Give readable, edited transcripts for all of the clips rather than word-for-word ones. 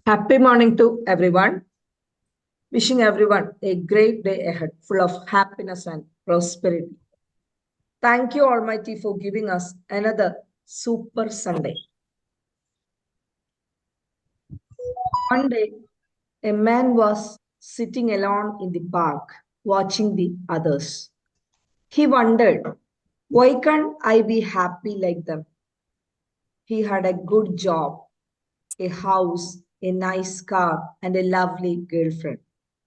Happy morning to everyone. Wishing everyone a great day ahead, full of happiness and prosperity. Thank you, Almighty, for giving us another super Sunday. One day, a man was sitting alone in the park, watching the others. He wondered, why can't I be happy like them? He had a good job, a house, a nice car, and a lovely girlfriend.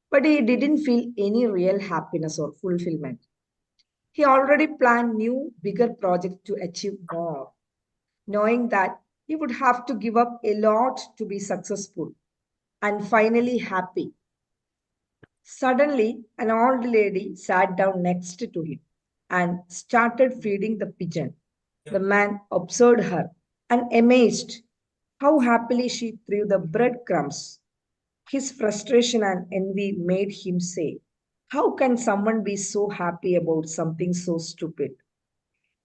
But he didn't feel any real happiness or fulfillment. He already planned new, bigger projects to achieve more, knowing that he would have to give up a lot to be successful and finally happy. Suddenly, an old lady sat down next to him and started feeding the pigeon. The man observed her and amazed how happily she threw the breadcrumbs. His frustration and envy made him say, how can someone be so happy about something so stupid?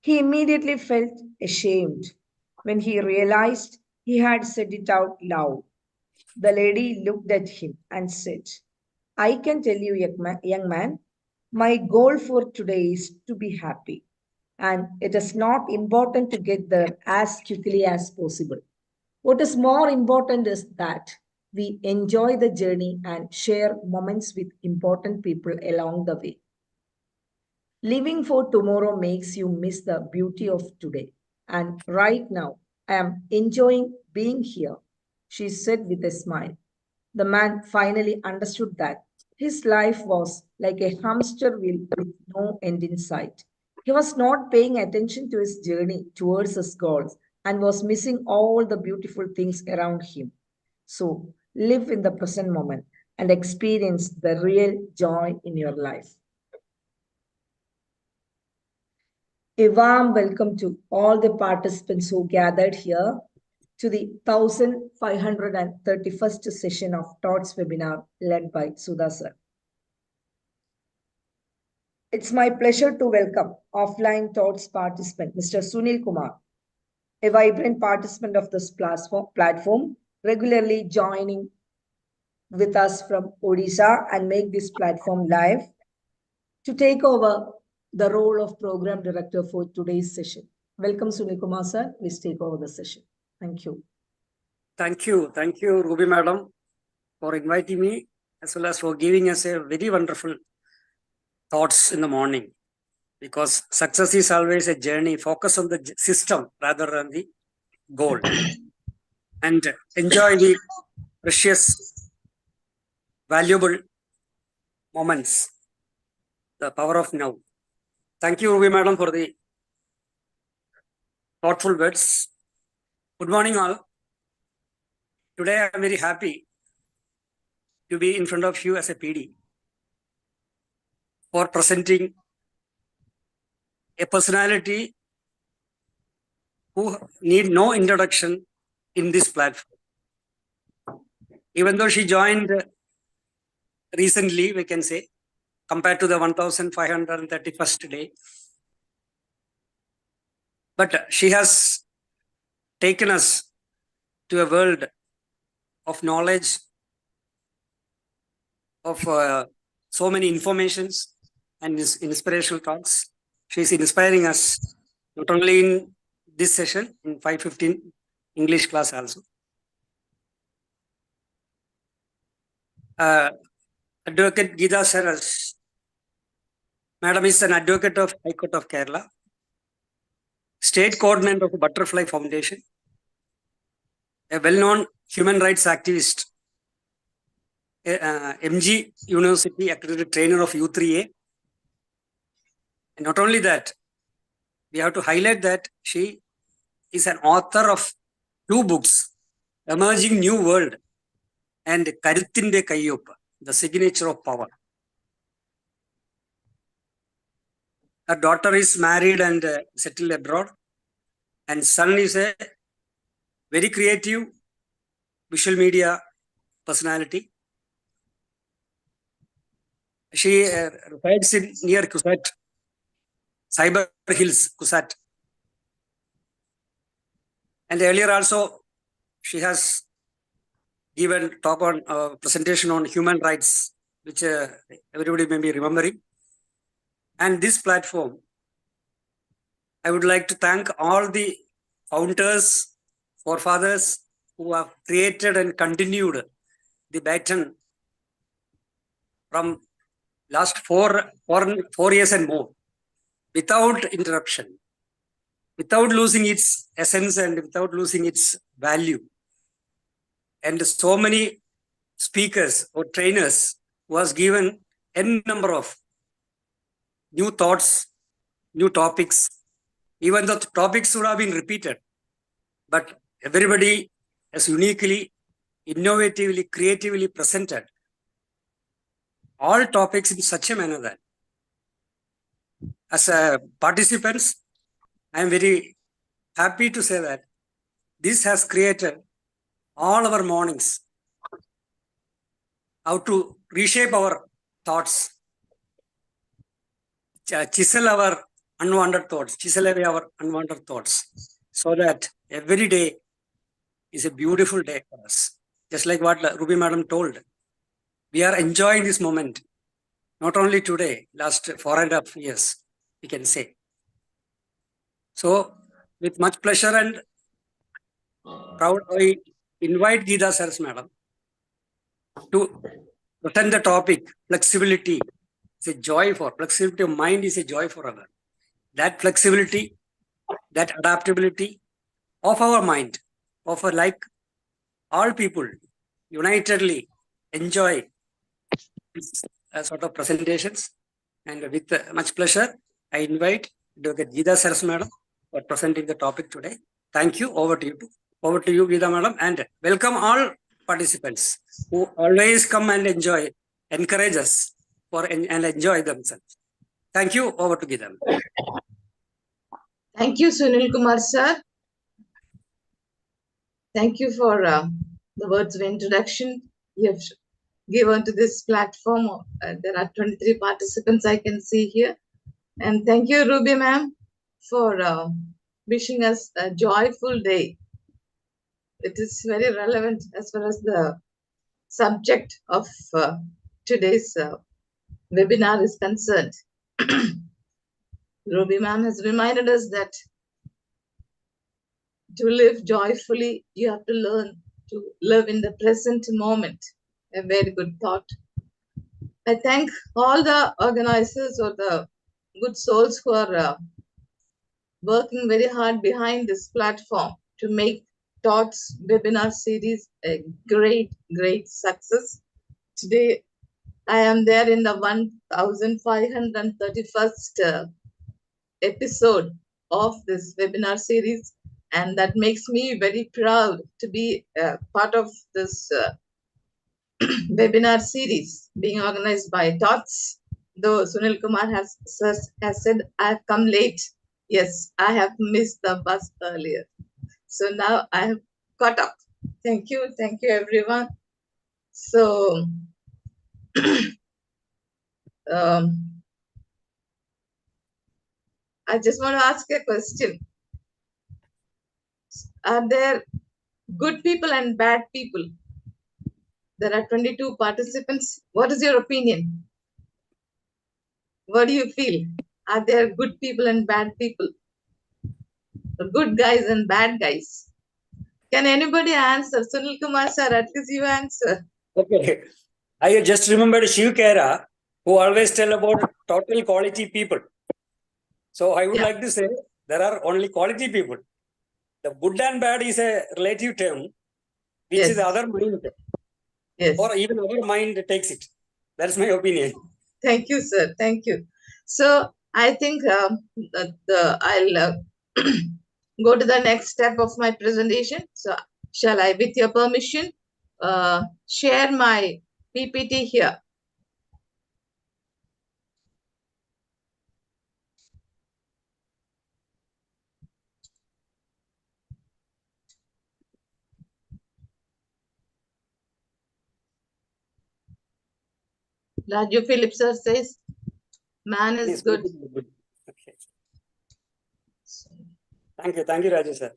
He immediately felt ashamed when he realized he had said it out loud. The lady looked at him and said, I can tell you, young man, my goal for today is to be happy. And it is not important to get there as quickly as possible. What is more important is that we enjoy the journey and share moments with important people along the way. Living for tomorrow makes you miss the beauty of today. And right now, I am enjoying being here, she said with a smile. The man finally understood that his life was like a hamster wheel with no end in sight. He was not paying attention to his journey towards his goals and was missing all the beautiful things around him. So, live in the present moment and experience the real joy in your life. A warm welcome to all the participants who gathered here to the 1531st session of ToTs Webinar led by Sudha sir. It's my pleasure to welcome offline ToTs participant, Mr. Sunil Kumar, a vibrant participant of this platform, regularly joining with us from Odisha and make this platform live to take over the role of program director for today's session. Welcome, Sunil Kumar sir. Please take over the session. Thank you. Thank you, Ruby madam, for inviting me as well as for giving us a very wonderful thoughts in the morning. Because success is always a journey. Focus on the system rather than the goal, and enjoy the precious, valuable moments. The power of now. Thank you, Ruby madam, for the thoughtful words. Good morning, all. Today, I am very happy to be in front of you as a PD for presenting a personality who need no introduction in this platform. Even though she joined recently, we can say, compared to the 1531st day, but she has taken us to a world of knowledge, of so many informations and inspirational talks. She is inspiring us not only in this session, in 5:15 English class also. Advocate GEETHA SARAS. Madam is an advocate of High Court of Kerala, state coordinator of Butterfly Foundation, a well-known human rights activist, MG University accredited trainer of U3A. And not only that, we have to highlight that she is an author of 2 books, Emerging New World and Karuthinte Kayyoppa, The Signature of Power. Her daughter is married and settled abroad, and son is a very creative visual media personality. She resides in near Kusat, Cyber Hills, Kusat. And earlier also, she has give a talk on presentation on human rights, which everybody may be remembering. And this platform, I would like to thank all the founders, forefathers who have created and continued the baton from last four years and more without interruption, without losing its essence and without losing its value. And so many speakers or trainers was given n number of new thoughts, new topics, even though the topics would have been repeated, but everybody has uniquely, innovatively, creatively presented all topics in such a manner that as a participants, I am very happy to say that this has created all our mornings, how to reshape our thoughts, chisel our unwanted thoughts, chisel away our unwanted thoughts, so that every day is a beautiful day for us. Just like what Ruby Madam told, we are enjoying this moment, not only today, last 4.5 years, we can say. So, with much pleasure and proud, I invite GEETHA SARAS Madam to present the topic, flexibility is a joy for, flexibility of mind is a joy forever. That flexibility, that adaptability of our mind, of like all people unitedly enjoy this sort of presentations. And with much pleasure, I invite Dr. GEETHA SARAS Madam for presenting the topic today. Thank you. Over to you. Over to you, GEETHA Madam, and welcome all participants who always come and enjoy, encourage us for and enjoy themselves. Thank you. Over to GEETHA. Thank you, Sunil Kumar sir. Thank you for the words of introduction you have given to this platform. There are 23 participants I can see here. And thank you, Ruby ma'am, for wishing us a joyful day. It is very relevant as far as the subject of today's webinar is concerned. Ruby ma'am has reminded us that to live joyfully, you have to learn to live in the present moment. A very good thought. I thank all the organizers or the good souls who are working very hard behind this platform to make ToTs webinar series a great success. Today, I am there in the 1531st episode of this webinar series, and that makes me very proud to be part of this webinar series being organized by ToTs. Though Sunil Kumar has said I have come late. Yes, I have missed the bus earlier. So now I have caught up. Thank you everyone. So I just want to ask a question. Are there good people and bad people? There are 22 participants. What is your opinion? What do you feel? Are there good people and bad people? Or good guys and bad guys? Can anybody answer? Sunil Kumar sir, at least you answer. Okay. I just remembered Shiv Kera, who always tell about total quality people. So I would like to say there are only quality people. The good and bad is a relative term, which is the other mind. Yes. Or even our mind takes it. That's my opinion. Thank you, sir. Thank you. So I think I'll go to the next step of my presentation. So shall I, with your permission, share my PPT here? Raju Phillips sir says, man is good. Good. Okay. Thank you, Raju sir.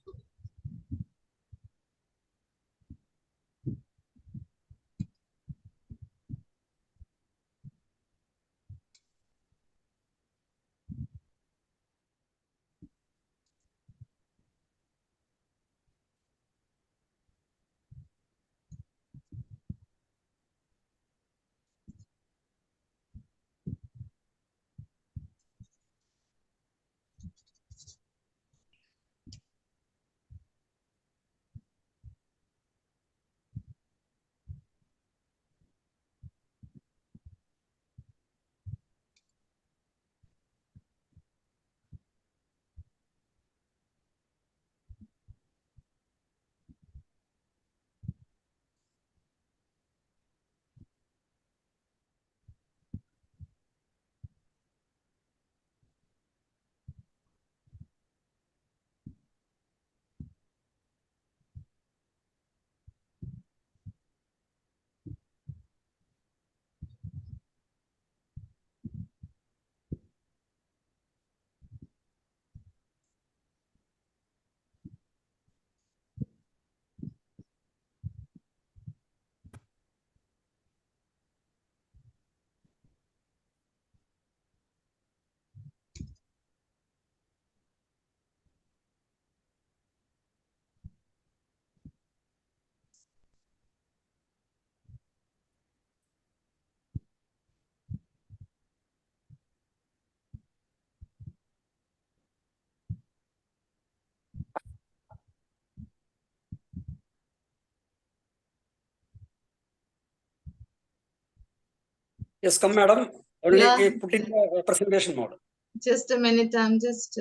Yes, come, madam. Only Yeah. put in the presentation mode. Just a minute. I'm just.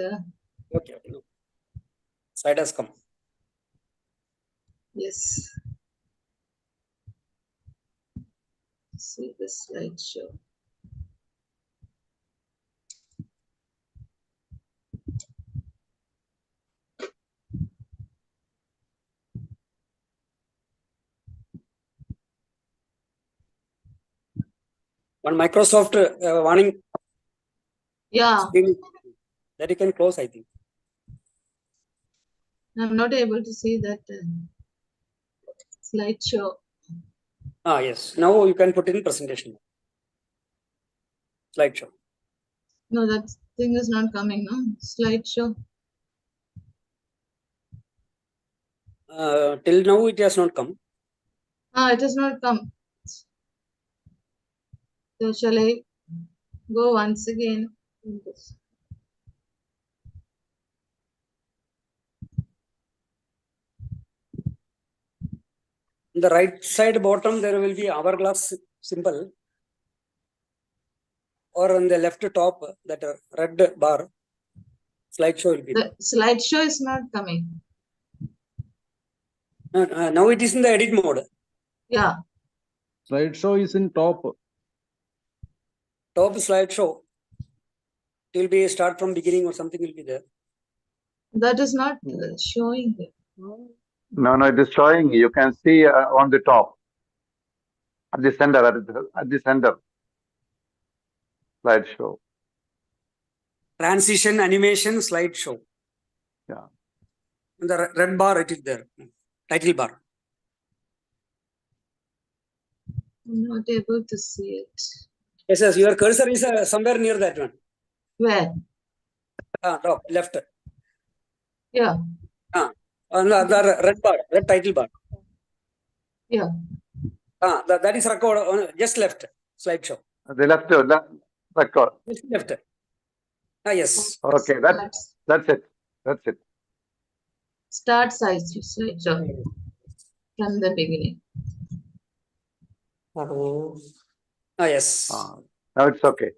Okay. Okay. No. Slide has come. Yes. See the slideshow. One Microsoft warning Yeah. screen that you can close, I think. I'm not able to see that slideshow. Ah, yes. Now you can put in presentation. Slideshow. No, that thing is not coming. No slideshow. Till now it has not come. Ah, it has not come. So shall I go once again? In the right side bottom, there will be hourglass symbol. Or on the left top, that red bar, slideshow will be there. The slideshow is not coming. Now it is in the edit mode. Yeah. Slideshow is in top. Top slideshow. It will be start from beginning or something will be there. That is not showing here. No, it is showing. You can see on the top, at the center, at the center. Slideshow. Transition animation slideshow. Yeah. And the red bar, it is there. Title bar. I'm not able to see it. Yes, your cursor is somewhere near that one. Where? Top, left. Yeah. On the red bar, red title bar. Yeah. That is record on just left slideshow. The left record. Just left. Yes. Okay, that's it. That's it. Start slideshow from the beginning. Yes. Now it's okay.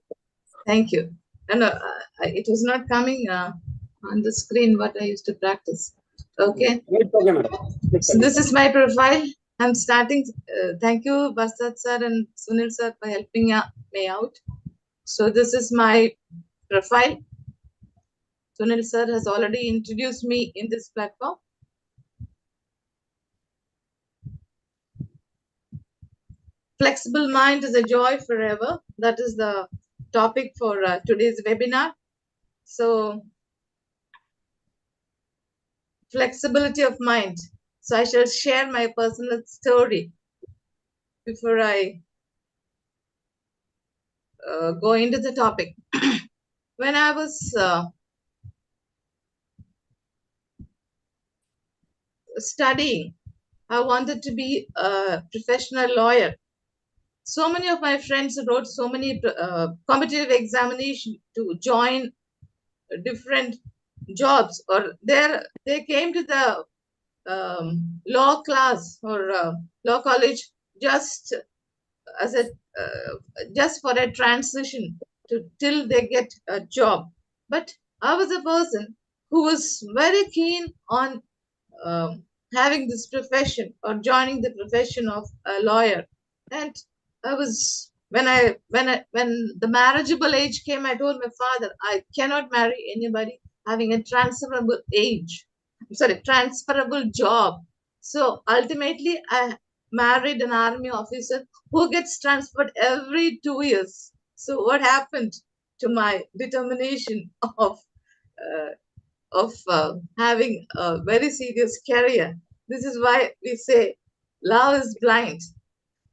Thank you. And it was not coming on the screen what I used to practice. Okay. Okay, madam. So this is my profile. I'm starting. Thank you, Basat sir and Sunil sir, for helping me out. So this is my profile. Sunil sir has already introduced me in this platform. Flexible mind is a joy forever. That is the topic for today's webinar. So flexibility of mind. So I shall share my personal story before I go into the topic. When I was studying, I wanted to be a professional lawyer. So many of my friends wrote so many competitive examinations to join different jobs, or they came to the law class or law college just as a just for a transition till they get a job. But I was a person who was very keen on having this profession or joining the profession of a lawyer. And I was when the marriageable age came, I told my father I cannot marry anybody having a transferable job. So ultimately I married an army officer who gets transferred every 2 years. So what happened to my determination of having a very serious career? This is why we say love is blind.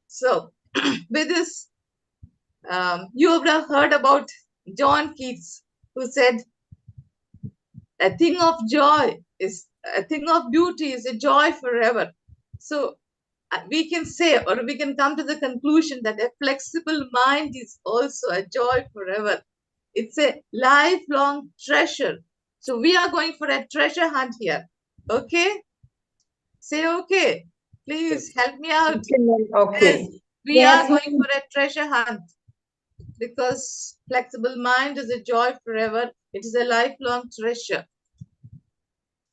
So with this, you would have heard about John Keats, who said, a thing of joy is a thing of beauty is a joy forever. So we can say, or we can come to the conclusion that a flexible mind is also a joy forever. It's a lifelong treasure. So we are going for a treasure hunt here. Okay? Say okay. Please help me out. Okay. Yes, we are going for a treasure hunt. because flexible mind is a joy forever. It is a lifelong treasure.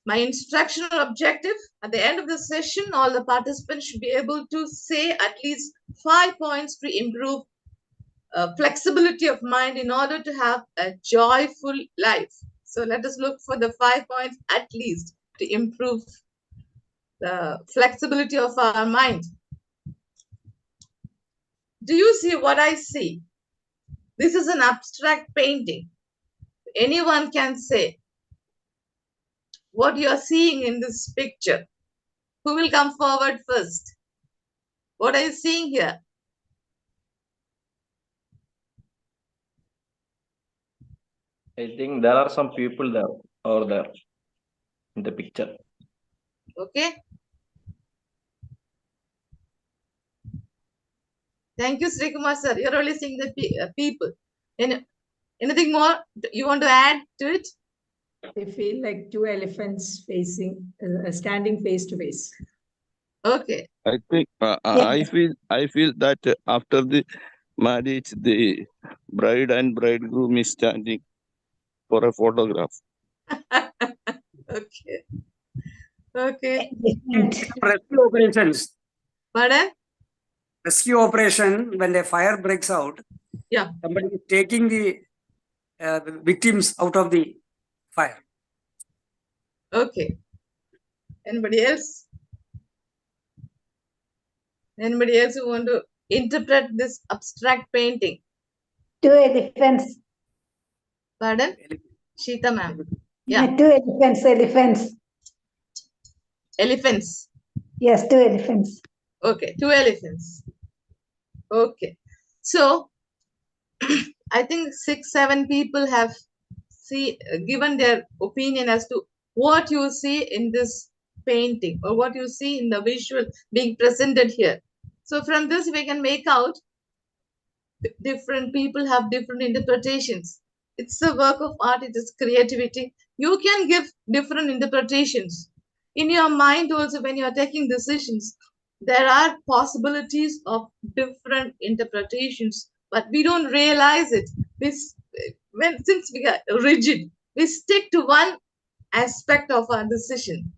My instructional objective at the end of the session, all the participants should be able to say at least 5 points to improve flexibility of mind in order to have a joyful life. So let us look for the 5 points at least to improve the flexibility of our mind. Do you see what I see? This is an abstract painting. Anyone can say what you are seeing in this picture. Who will come forward first? What are you seeing here? I think there are some people there over there in the picture. Okay. Thank you, Sri Kumar sir. You're only seeing the people. Anything more you want to add to it? They feel like two elephants standing face to face. Okay. I think I feel that after the marriage, the bride and bridegroom is standing for a photograph. Okay. Okay. Rescue operations. Pardon? Rescue operation, when the fire breaks out, Yeah. somebody is taking the victims out of the fire. Okay. Anybody else? Anybody else who want to interpret this abstract painting? Two elephants. Pardon? Sheeta ma'am. Yeah. Two elephants. Elephants. Yes, two elephants. Okay. 2 elephants. Okay. So I think 6-7 people have given their opinion as to what you see in this painting or what you see in the visual being presented here. So from this we can make out different people have different interpretations. It's a work of art, it is creativity. You can give different interpretations. In your mind also, when you are taking decisions, there are possibilities of different interpretations, but we don't realize it. Since we are rigid, we stick to one aspect of our decision.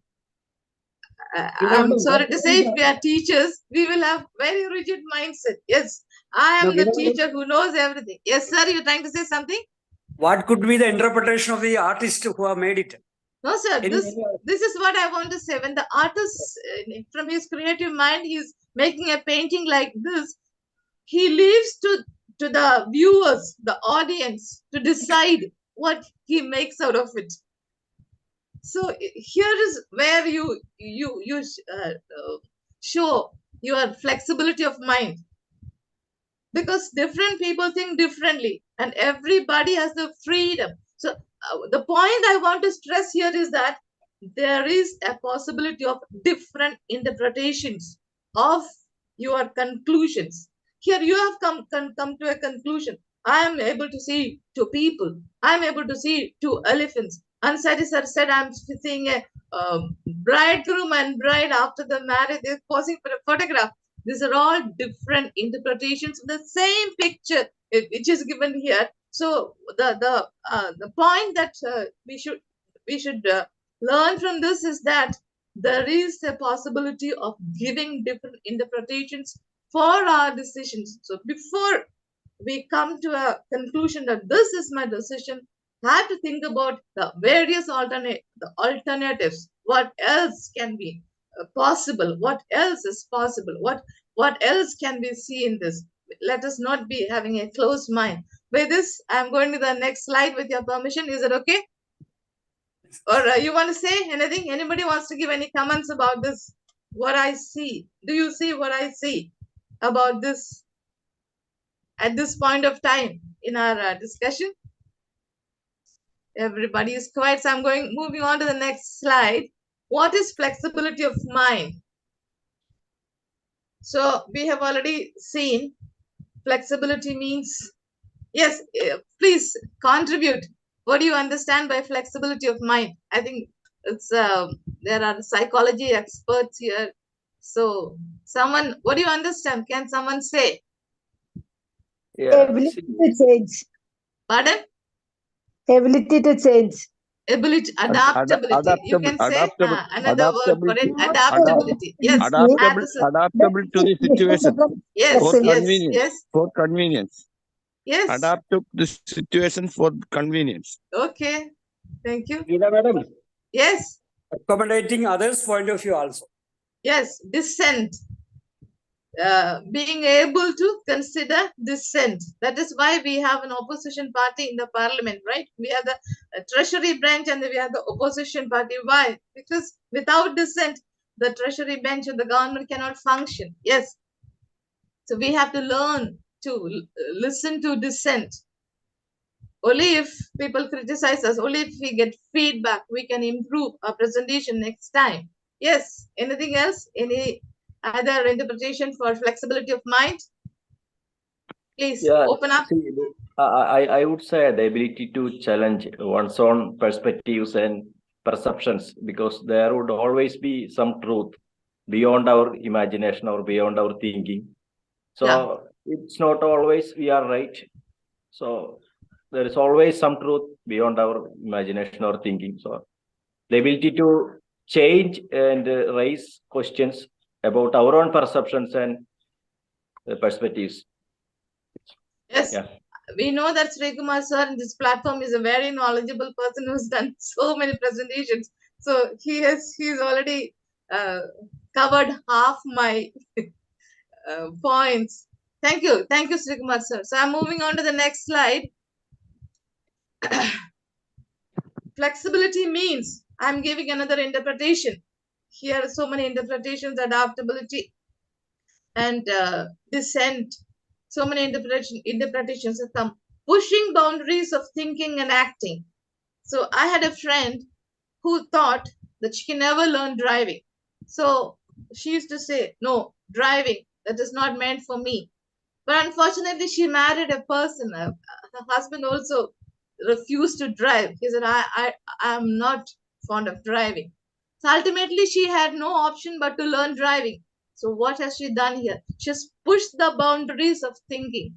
I'm sorry to say, if we are teachers, we will have very rigid mindset. Yes, I am the teacher who knows everything. Yes, sir, you're trying to say something? What could be the interpretation of the artist who have made it? No, sir, this is what I want to say. When the artist, from his creative mind, he is making a painting like this, he leaves to the viewers, the audience, to decide what he makes out of it. So here is where you show your flexibility of mind, because different people think differently and everybody has the freedom. So the point I want to stress here is that there is a possibility of different interpretations of your conclusions. Here you have come to a conclusion. I am able to see 2 people. I am able to see 2 elephants. Ansari sir said I'm seeing a bridegroom and bride after the marriage. They're posing for a photograph. These are all different interpretations of the same picture which is given here. So the point that we should learn from this is that there is a possibility of giving different interpretations for our decisions. So before we come to a conclusion that this is my decision, I have to think about the various alternatives. What else can be possible? What else is possible? What else can we see in this? Let us not be having a closed mind. With this, I'm going to the next slide with your permission. Is it okay? Or you want to say anything? Anybody wants to give any comments about this? What I see? Do you see what I see about this at this point of time in our discussion? Everybody is quiet, so I'm moving on to the next slide. What is flexibility of mind? So we have already seen flexibility means, yes, please contribute. What do you understand by flexibility of mind? I think it's there are psychology experts here. So someone, what do you understand? Can someone say? Yeah. Ability to change. Pardon? Ability to change. Ability, adaptability. You can say another word for it, adaptability. Yes, adaptable to the situation yes, for yes, convenience. yes, For convenience. yes. Adapt to the situation for convenience. Okay, thank you. Geetha madam, Yes, accommodating others' point of view also. yes, dissent. Being able to consider dissent. That is why we have an opposition party in the parliament, right? We have the treasury branch and we have the opposition party. Why? Because without dissent, the treasury bench and the government cannot function. Yes. So we have to learn to listen to dissent. Only if people criticize us, only if we get feedback, we can improve our presentation next time. Yes. Anything else? Any other interpretation for flexibility of mind? Please Yeah, open up. see, I would say the ability to challenge one's own perspectives and perceptions, because there would always be some truth beyond our imagination or beyond our thinking. So it's not always we are right. So there is always some truth beyond our imagination or thinking. So the ability to change and raise questions about our own perceptions and perspectives. Yes. Yeah. We know that Sri Kumar sir in this platform is a very knowledgeable person who's done so many presentations. So he's already covered half my points. Thank you. Thank you, Sri Kumar sir. So I'm moving on to the next slide. Flexibility means, I'm giving another interpretation. Here are so many interpretations: adaptability and dissent. So many interpretations have come. Pushing boundaries of thinking and acting. So I had a friend who thought that she can never learn driving. So she used to say, no, driving, that is not meant for me. But unfortunately, she married a person. Her husband also refused to drive. He said, I'm not fond of driving. So ultimately, she had no option but to learn driving. So what has she done here? She's pushed the boundaries of thinking.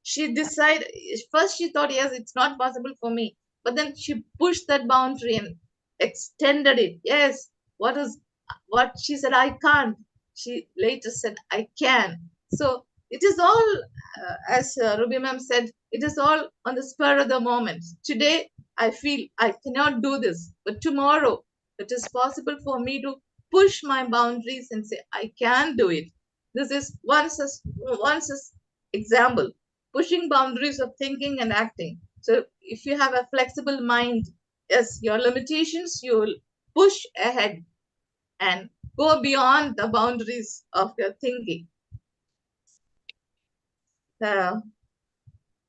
She decided, first she thought, yes, it's not possible for me. But then she pushed that boundary and extended it. Yes, what she said, I can't. She later said, I can. So it is all, as Ruby ma'am said, it is all on the spur of the moment. Today, I feel I cannot do this, but tomorrow, it is possible for me to push my boundaries and say, I can do it. This is one example, pushing boundaries of thinking and acting. So if you have a flexible mind, yes, your limitations, you will push ahead and go beyond the boundaries of your thinking.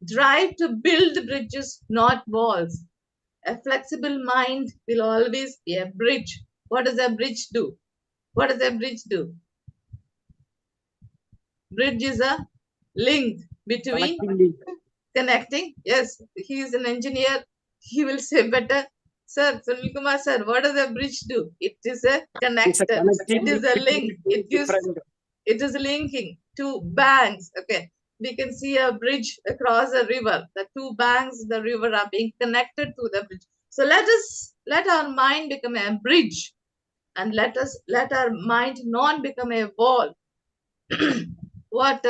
Drive to build bridges, not walls. A flexible mind will always be a bridge. What does a bridge do? What does a bridge do? Bridge is a link between connecting. Yes, he is an engineer. He will say better. Sir, Sunil Kumar sir, what does a bridge do? It is a connector. It is a link. It is linking two banks. Okay. We can see a bridge across a river. The two banks of the river are being connected to the bridge. So let our mind become a bridge, and let our mind not become a wall. What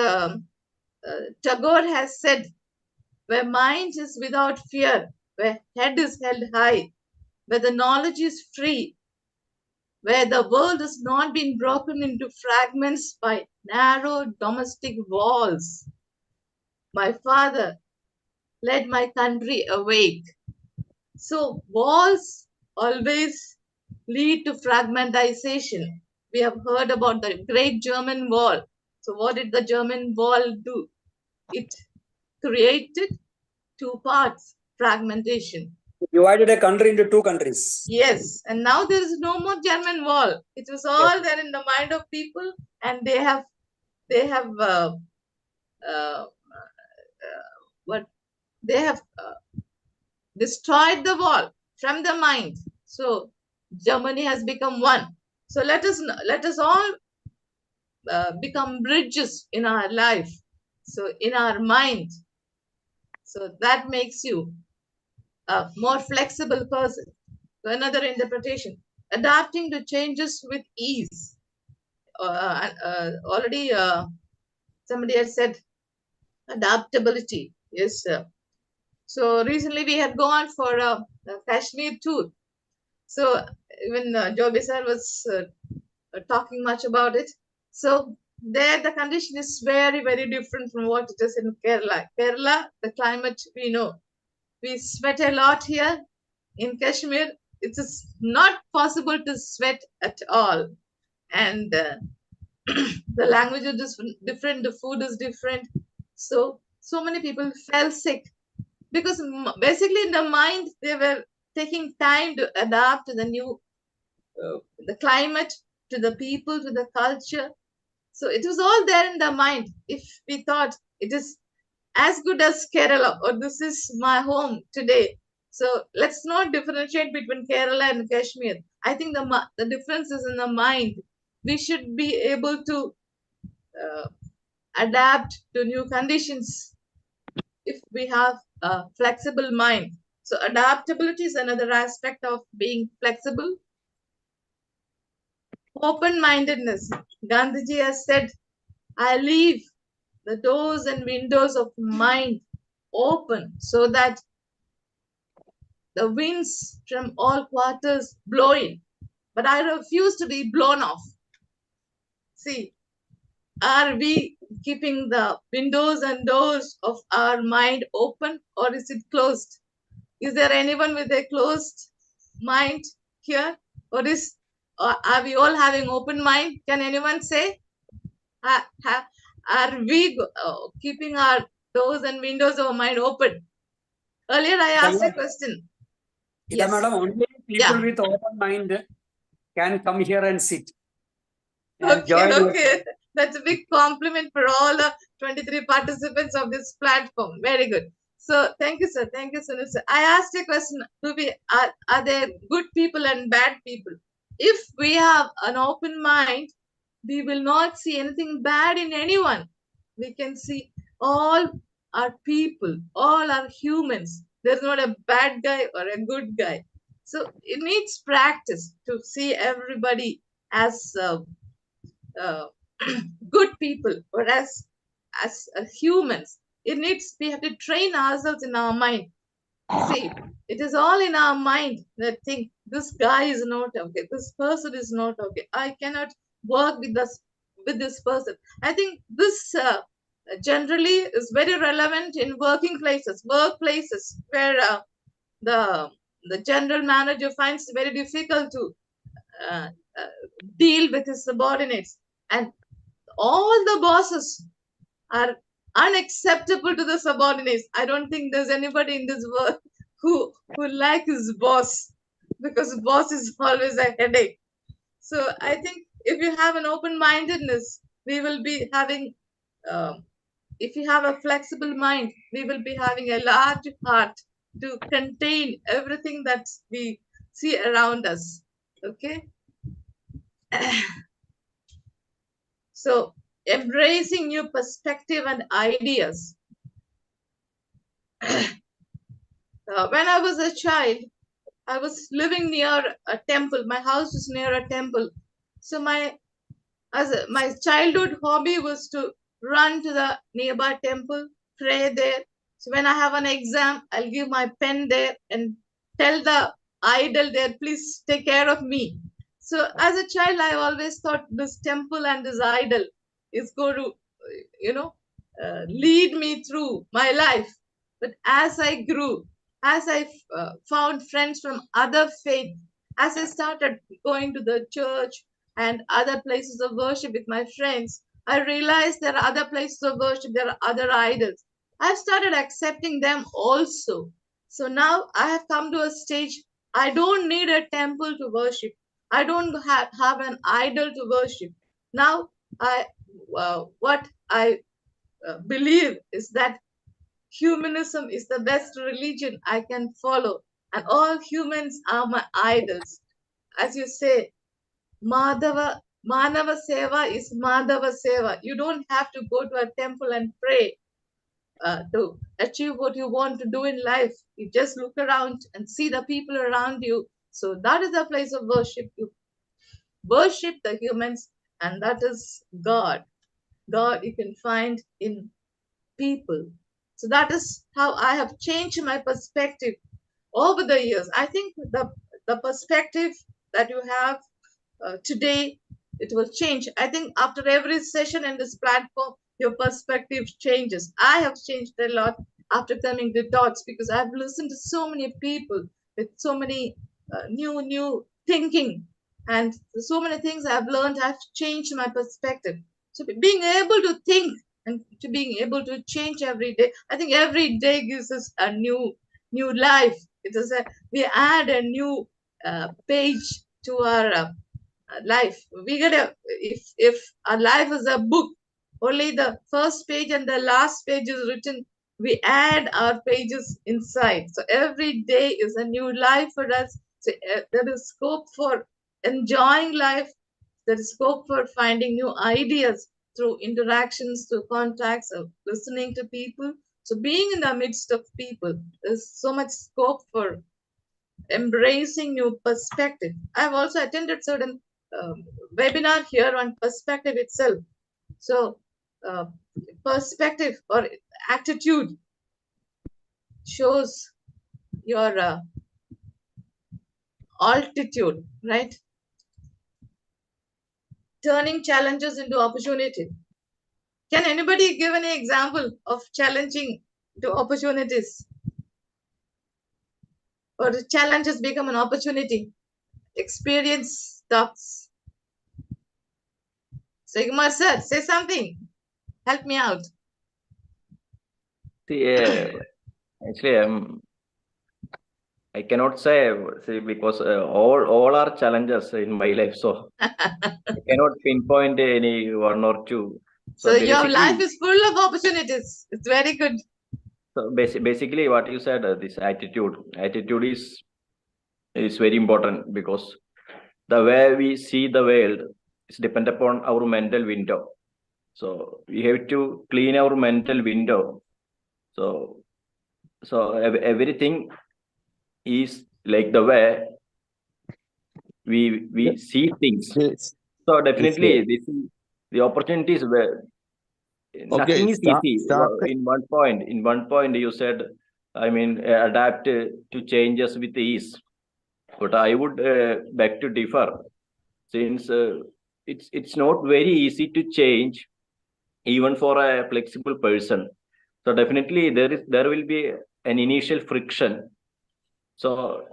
Tagore has said, where mind is without fear, where head is held high, where the knowledge is free, where the world has not been broken into fragments by narrow domestic walls. My father led my country awake. So walls always lead to fragmentization. We have heard about the Great German Wall. So what did the German Wall do? It created two parts, fragmentation. Divided a country into two countries. Yes, and now there is no more German Wall. It was all there in the mind of people, and they have destroyed the wall from the mind. So Germany has become one. So let us all become bridges in our life. So in our mind, So that makes you a more flexible person. So another interpretation, adapting to changes with ease. Already somebody had said adaptability. Yes, sir. So recently we had gone for a Kashmir tour. So even Joby sir was talking much about it. So there the condition is very, very different from what it is in Kerala. Kerala, the climate we know. We sweat a lot here. In Kashmir, it is not possible to sweat at all. And the language is different, the food is different. So many people fell sick because basically in the mind they were taking time to adapt to the new the climate, to the people, to the culture. So it was all there in the mind. If we thought it is as good as Kerala or this is my home today, so let's not differentiate between Kerala and Kashmir. I think the difference is in the mind. We should be able to adapt to new conditions if we have a flexible mind. So adaptability is another aspect of being flexible. Open-mindedness. Gandhiji has said, I leave the doors and windows of mind open so that the winds from all quarters blow in. But I refuse to be blown off. See, are we keeping the windows and doors of our mind open, or is it closed? Is there anyone with a closed mind here? Or are we all having open mind? Can anyone say? Are we keeping our doors and windows of our mind open? Earlier I asked a question. Yes, madam, only people Yeah. with open mind can come here and sit. And Okay, join okay. That's a big compliment for all the 23 participants of this platform. Very good. So thank you, sir. Thank you, Sunil sir. I asked a question. Are there good people and bad people? If we have an open mind, we will not see anything bad in anyone. We can see all are people, all are humans. There's not a bad guy or a good guy. So it needs practice to see everybody as uh, good people, or as humans. It needs, we have to train ourselves in our mind. See, it is all in our mind that think this guy is not okay, this person is not okay, I cannot work with this person. I think this generally is very relevant in workplaces where the general manager finds it very difficult to uh, uh, deal with his subordinates, and all the bosses are unacceptable to the subordinates. I don't think there's anybody in this world who like his boss, because boss is always a headache. So I think if you have an open-mindedness, we will be having. If you have a flexible mind, we will be having a large heart to contain everything that we see around us. Okay. So embracing new perspective and ideas. When I was a child, I was living near a temple. My house was near a temple. So my childhood hobby was to run to the nearby temple, pray there. So when I have an exam, I'll give my pen there and tell the idol there, please take care of me. So as a child, I always thought this temple and this idol is going to, lead me through my life. But as I grew, as I found friends from other faiths, as I started going to the church and other places of worship with my friends, I realized there are other places of worship, there are other idols. I've started accepting them also. So now I have come to a stage, I don't need a temple to worship. I don't have an idol to worship. Now, what I believe is that humanism is the best religion I can follow, and all humans are my idols. As you say, Manava Seva is Madhava Seva. You don't have to go to a temple and pray. to achieve what you want to do in life. You just look around and see the people around you. So that is the place of worship. You worship the humans, and that is God. God you can find in people. So that is how I have changed my perspective over the years. I think the perspective that you have today, it will change. I think after every session in this platform, your perspective changes. I have changed a lot after coming to ToTs, because I've listened to so many people with so many new thinking, and so many things I've learned. I've changed my perspective. So being able to think and to being able to change every day, I think every day gives us a new life. It is we add a new page to our life. We gotta, if our life is a book, only the first page and the last page is written, we add our pages inside. So every day is a new life for us. So there is scope for enjoying life. There is scope for finding new ideas through interactions, through contacts, of listening to people. So being in the midst of people, there's so much scope for embracing new perspective. I've also attended certain webinar here on perspective itself. So perspective or attitude shows your altitude, right? Turning challenges into opportunity. Can anybody give any example of challenging to opportunities, or the challenges become an opportunity? Experience talks. Sigmar sir, say something. Help me out. See, actually, I cannot say, see, because all are challenges in my life, so I cannot pinpoint any one or two. So your basically, life is full of opportunities. It's very good. so basically, what you said, this attitude is very important, because the way we see the world is depend upon our mental window. So we have to clean our mental window. So everything is like the way we see things. Yes. So definitely, Yes, this is the opportunities where nothing is easy. In one point, you said, I mean, adapt to changes with ease. But I would beg to differ, since it's not very easy to change, even for a flexible person. So definitely there will be an initial friction. So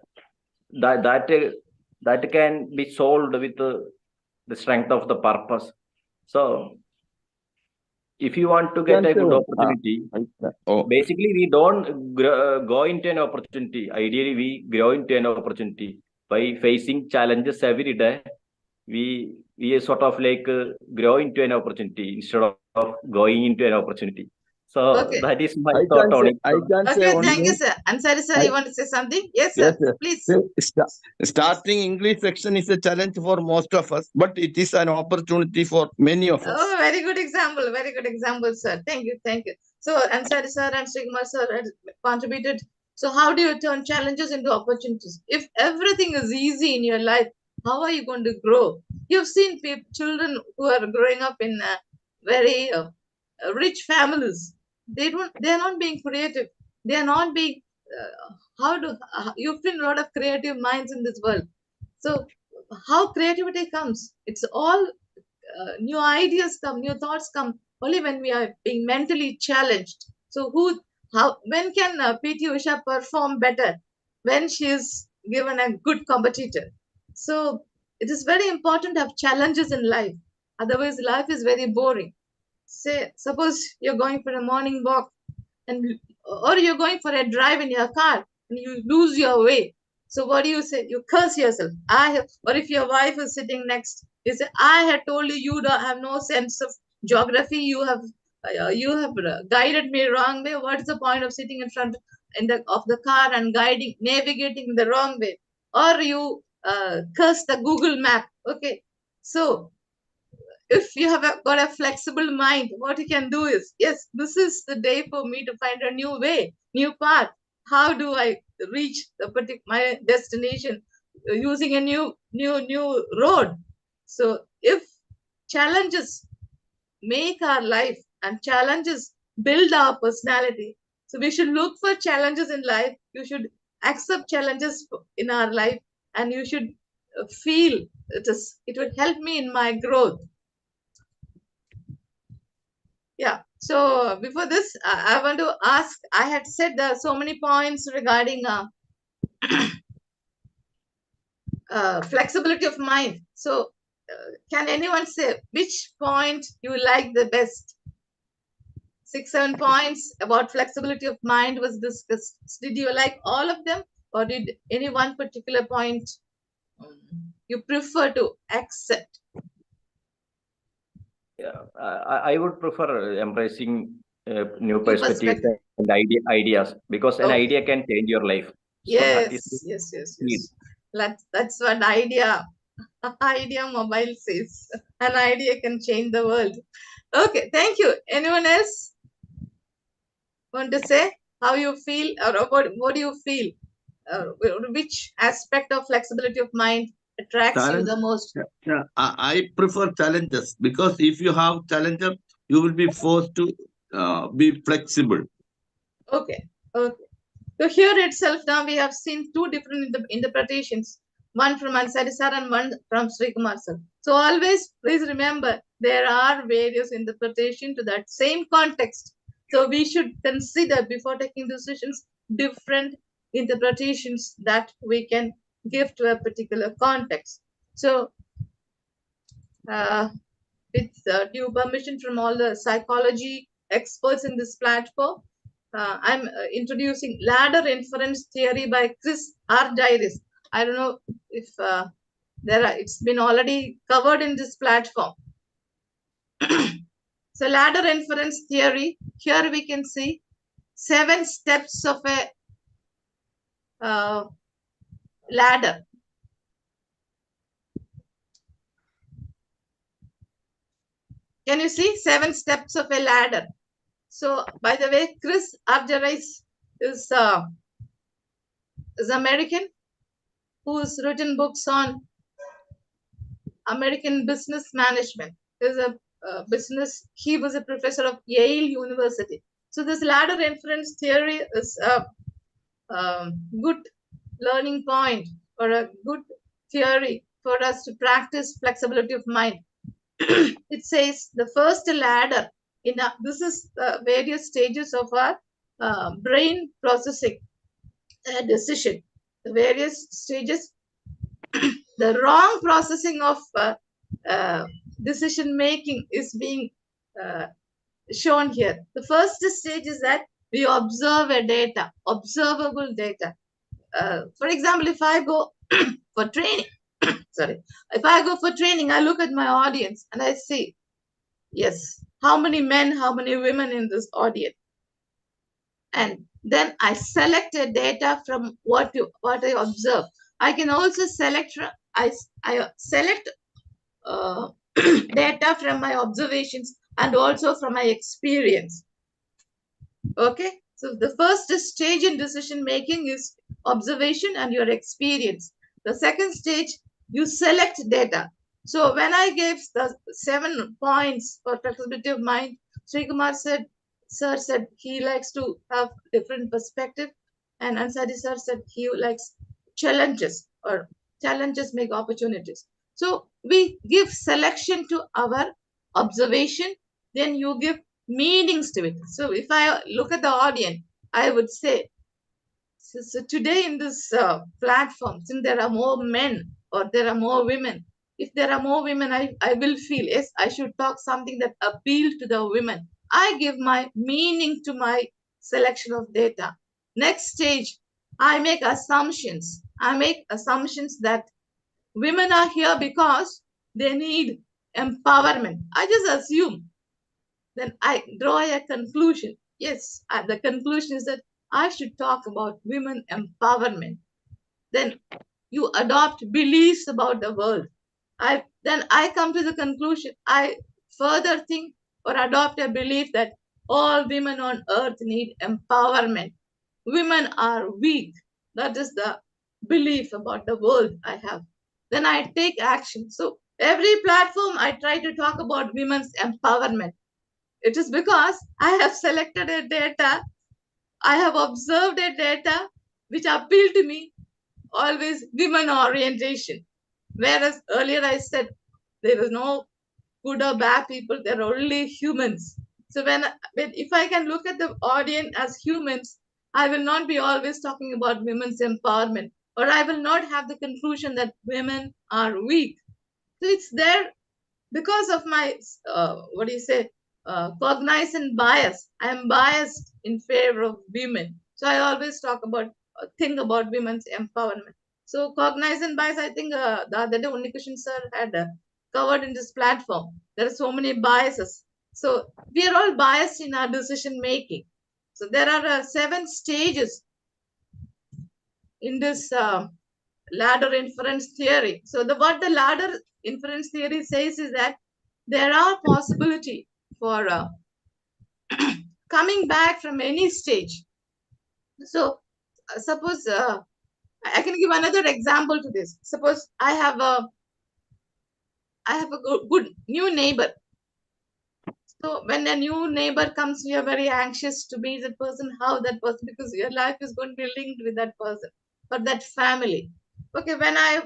that can be solved with the strength of the purpose. So if you want to get a good opportunity, basically we don't go into an opportunity. Ideally, we grow into an opportunity by facing challenges every day. We sort of like grow into an opportunity instead of going into an opportunity. So Okay. that is my thought on it. Okay, thank you, sir. Ansari sir, you want to say something? Yes, sir. Please. Starting English section is a challenge for most of us, but it is an opportunity for many of us. Oh, very good example. Very good example, sir. Thank you. Thank you. So, Ansari sir and Sigmar sir had contributed. So, how do you turn challenges into opportunities? If everything is easy in your life, how are you going to grow? You've seen children who are growing up in very rich families. They are not being creative. They are not being, you've seen a lot of creative minds in this world. So, how creativity comes? It's all new ideas come, new thoughts come only when we are being mentally challenged. So when can PT Usha perform better? When she is given a good competitor. So it is very important to have challenges in life. Otherwise, life is very boring. Suppose you're going for a morning walk, or you're going for a drive in your car and you lose your way. So what do you say? You curse yourself. Or if your wife is sitting next, you say, I had told you you don't have no sense of geography. You have guided me wrong way. What's the point of sitting in front of the car and navigating the wrong way? Or you curse the Google map. Okay. So if you have got a flexible mind, what you can do is, yes, this is the day for me to find a new way, new path. How do I reach my destination using a new road? So if challenges make our life and challenges build our personality, so we should look for challenges in life. You should accept challenges in our life, and you should feel it will help me in my growth. Yeah. So before this, I want to ask, I had said there are so many points regarding flexibility of mind. So can anyone say which point you like the best? 6-7 points about flexibility of mind was discussed. Did you like all of them, or did any one particular point you prefer to accept? Yeah, I would prefer embracing new perspectives and ideas, because an Okay. idea can change your life. So that is Yes. That's what idea mobile says. An idea can change the world. Okay, thank you. Anyone else want to say how you feel, or what do you feel? Which aspect of flexibility of mind attracts you the most? Yeah, I prefer challenges, because if you have challenges, you will be forced to be flexible. Okay. So here itself, now we have seen two different interpretations, one from Ansari sir and one from Sri Kumar sir. So always please remember, there are various interpretations to that same context. So we should consider before taking decisions different interpretations that we can give to a particular context. So with due permission from all the psychology experts in this platform, I'm introducing ladder inference theory by Chris Argyris. I don't know if it's been already covered in this platform. So ladder inference theory, here we can see 7 steps of a ladder. Can you see 7 steps of a ladder? So, by the way, Chris Argyris is American, who's written books on American business management. He's he was a professor of Yale University. So this ladder inference theory is a good learning point, or a good theory for us to practice flexibility of mind. It says the first ladder this is various stages of our brain processing a decision. The various stages, the wrong processing of decision making is being shown here. The first stage is that we observe a data, observable data. For example, if I go for training, if I go for training, I look at my audience and I see, yes, how many men, how many women in this audience, and then I select a data from what I observe. I can also select I select data from my observations and also from my experience. Okay, so the first stage in decision making is observation and your experience. The second stage, you select data. So when I gave the 7 points for flexibility of mind, Sri Kumar sir said he likes to have different perspective, and Ansari sir said he likes challenges, or challenges make opportunities. So we give selection to our observation, then you give meanings to it. So if I look at the audience, I would say, so today in this platform, since there are more men or there are more women, if there are more women, I will feel, yes, I should talk something that appeals to the women. I give my meaning to my selection of data. Next stage, I make assumptions. I make assumptions that women are here because they need empowerment. I just assume. Then I draw a conclusion. Yes, the conclusion is that I should talk about women empowerment. Then you adopt beliefs about the world. then I come to the conclusion, I further think or adopt a belief that all women on earth need empowerment. Women are weak. That is the belief about the world I have. Then I take action. So every platform I try to talk about women's empowerment. It is because I have selected a data, I have observed a data which appeal to me, always women orientation. Whereas earlier I said there is no good or bad people, they're only humans. So when if I can look at the audience as humans, I will not be always talking about women's empowerment, or I will not have the conclusion that women are weak. So it's there because of my what do you say, cognizant bias. I am biased in favor of women, so I always talk about think about women's empowerment. So cognizant bias, I think the other day Unnikrishnan sir had covered in this platform. There are so many biases, so we are all biased in our decision making. So there are 7 stages in this ladder inference theory. So what the ladder inference theory says is that there are possibility for coming back from any stage. So suppose I can give another example to this. Suppose I have a good new neighbor. So when a new neighbor comes, you are very anxious to meet that person, how that person, because your life is going to be linked with that person or that family. Okay, when I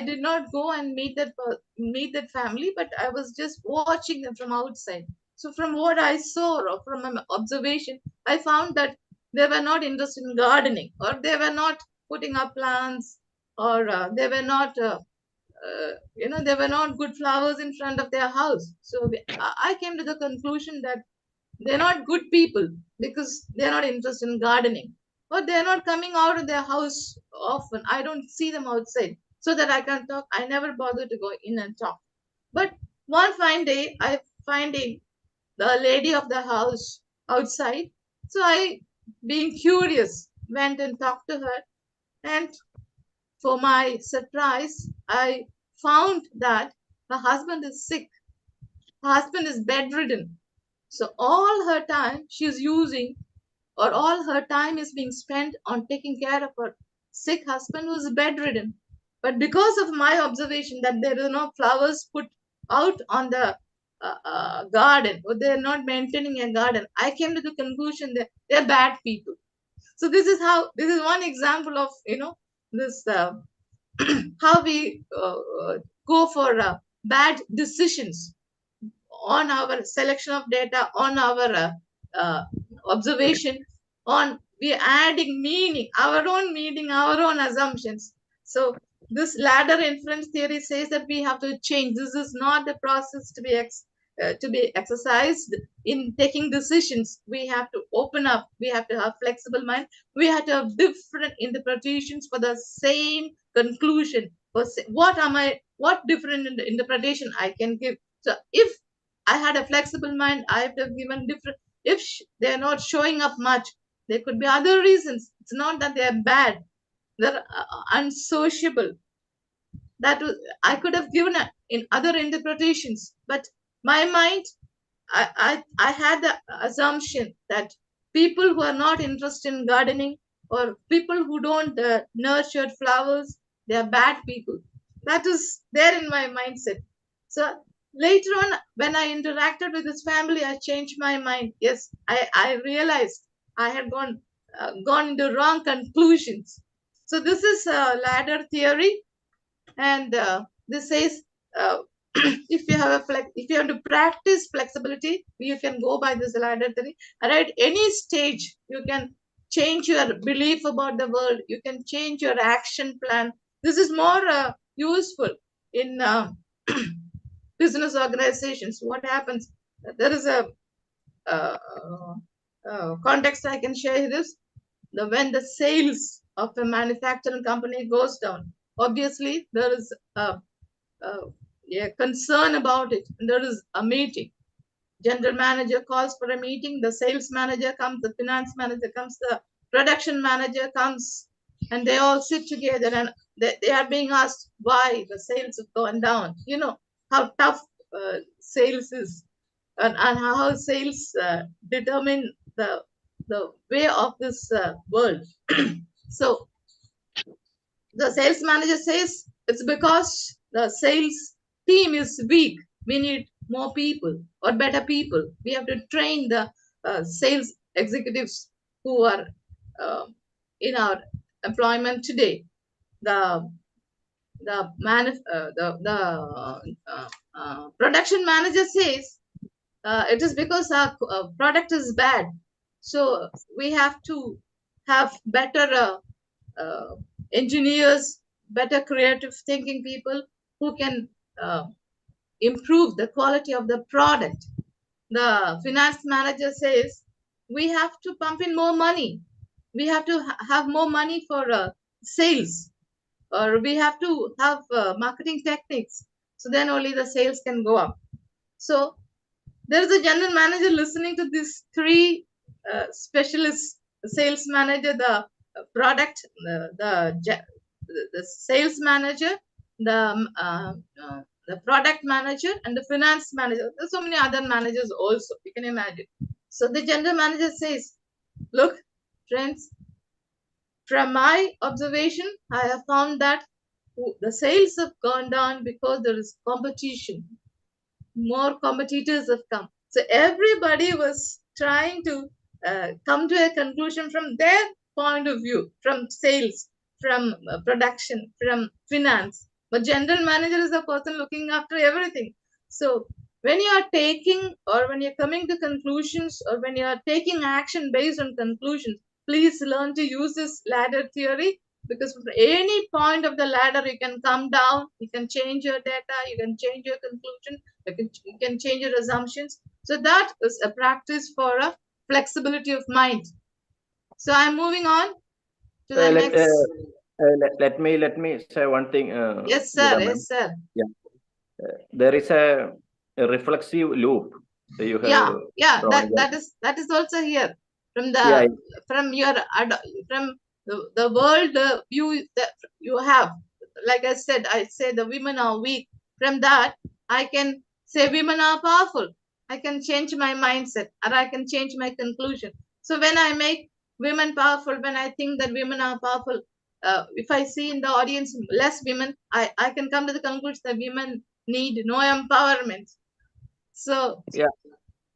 did not go and meet that family, but I was just watching them from outside. So from what I saw or from my observation, I found that they were not interested in gardening, or they were not putting up plants, or they were not there were not good flowers in front of their house. So I came to the conclusion that they're not good people because they're not interested in gardening, or they're not coming out of their house often. I don't see them outside so that I can talk. I never bother to go in and talk. But one fine day, I find the lady of the house outside. So I, being curious, went and talked to her. And for my surprise, I found that her husband is sick. Her husband is bedridden. So all her time she's using, or all her time is being spent on taking care of her sick husband who is bedridden. But because of my observation that there are no flowers put out on the garden, or they're not maintaining a garden, I came to the conclusion that they're bad people. So this is one example of this how we go for bad decisions on our selection of data, on our observation, on we are adding meaning, our own meaning, our own assumptions. So this ladder inference theory says that we have to change. This is not a process to be exercised in taking decisions. We have to open up. We have to have flexible mind. We have to have different interpretations for the same conclusion. What different interpretation I can give? So if I had a flexible mind, I have given different. If they're not showing up much, there could be other reasons. It's not that they're bad. They're unsociable. I could have given in other interpretations, but my mind, I had the assumption that people who are not interested in gardening, or people who don't nurture flowers, they are bad people. That is there in my mindset. So later on, when I interacted with this family, I changed my mind. Yes, I realized I had gone into wrong conclusions. So this is ladder theory, and this says if you have if you have to practice flexibility, you can go by this ladder theory. And at any stage, you can change your belief about the world. You can change your action plan. This is more useful in business organizations. What happens? There is a uh, context I can share this. When the sales of a manufacturing company goes down, obviously there is a concern about it. There is a meeting. General manager calls for a meeting. The sales manager comes, the finance manager comes, the production manager comes and they all sit together, and they are being asked why the sales have gone down. You know how tough sales is, and how sales determine the way of this world. So the sales manager says it's because the sales team is weak. We need more people or better people. We have to train the sales executives who are in our employment today. The production manager says it is because our product is bad, so we have to have better engineers, better creative thinking people who can improve the quality of the product. The finance manager says we have to pump in more money. We have to have more money for sales, or we have to have marketing techniques. So then only the sales can go up. So there is a general manager listening to these three specialists: the sales manager, the product, the sales manager, the product manager, and the finance manager. There's so many other managers also, you can imagine. So the general manager says, look, friends, from my observation, I have found that the sales have gone down because there is competition. More competitors have come. So everybody was trying to come to a conclusion from their point of view, from sales, from production, from finance. But general manager is the person looking after everything. So when you are taking, or when you're coming to conclusions, or when you are taking action based on conclusions, please learn to use this ladder theory, because from any point of the ladder you can come down, you can change your data, you can change your conclusion, you can change your assumptions. So that is a practice for a flexibility of mind. So I'm moving on to the next. Let me say one thing. Yes, sir. Yes, sir. Yeah. There is a reflexive loop. So you have that is also here from the from your from the world view that you have. Like I said, I say the women are weak. From that, I can say women are powerful. I can change my mindset, or I can change my conclusion. So when I make women powerful, when I think that women are powerful, if I see in the audience less women, I can come to the conclusion that women need no empowerment. So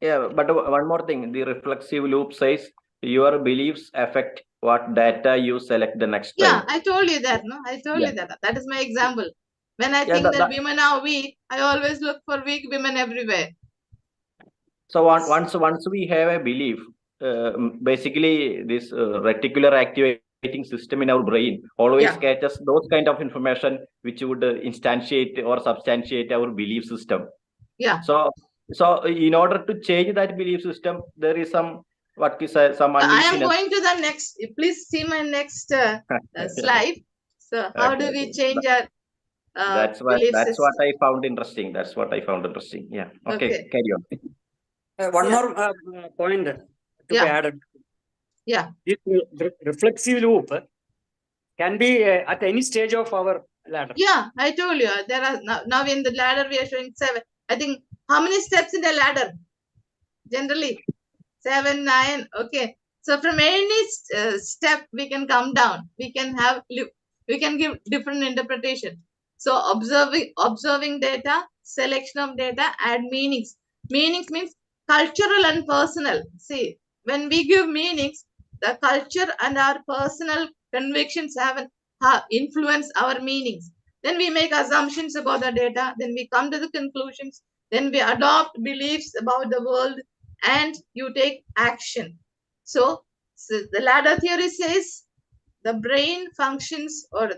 but one more thing, the reflexive loop says your beliefs affect what data you select the next time. I told you that. No, I told you that. That is my example. When I think that women are weak, I always look for weak women everywhere. So once we have a belief, basically this reticular activating system in our brain always catches those kind of information which would instantiate or substantiate our belief system. So in order to change that belief system, there is some some I am going to the next. Please see my next slide. So how do we change our that's what I found interesting. That's what I found interesting. Yeah. Okay. Carry on. One more point to be added. This reflexive loop can be at any stage of our ladder. I told you there are now in the ladder we are showing 7. I think how many steps in the ladder? Generally 7, 9. Okay. So from any step we can come down. We can give different interpretation. So observing data, selection of data, add meanings. Meanings means cultural and personal. See, when we give meanings, the culture and our personal convictions have influence our meanings. Then we make assumptions about the data. Then we come to the conclusions. Then we adopt beliefs about the world, and you take action. So the ladder theory says the brain functions, or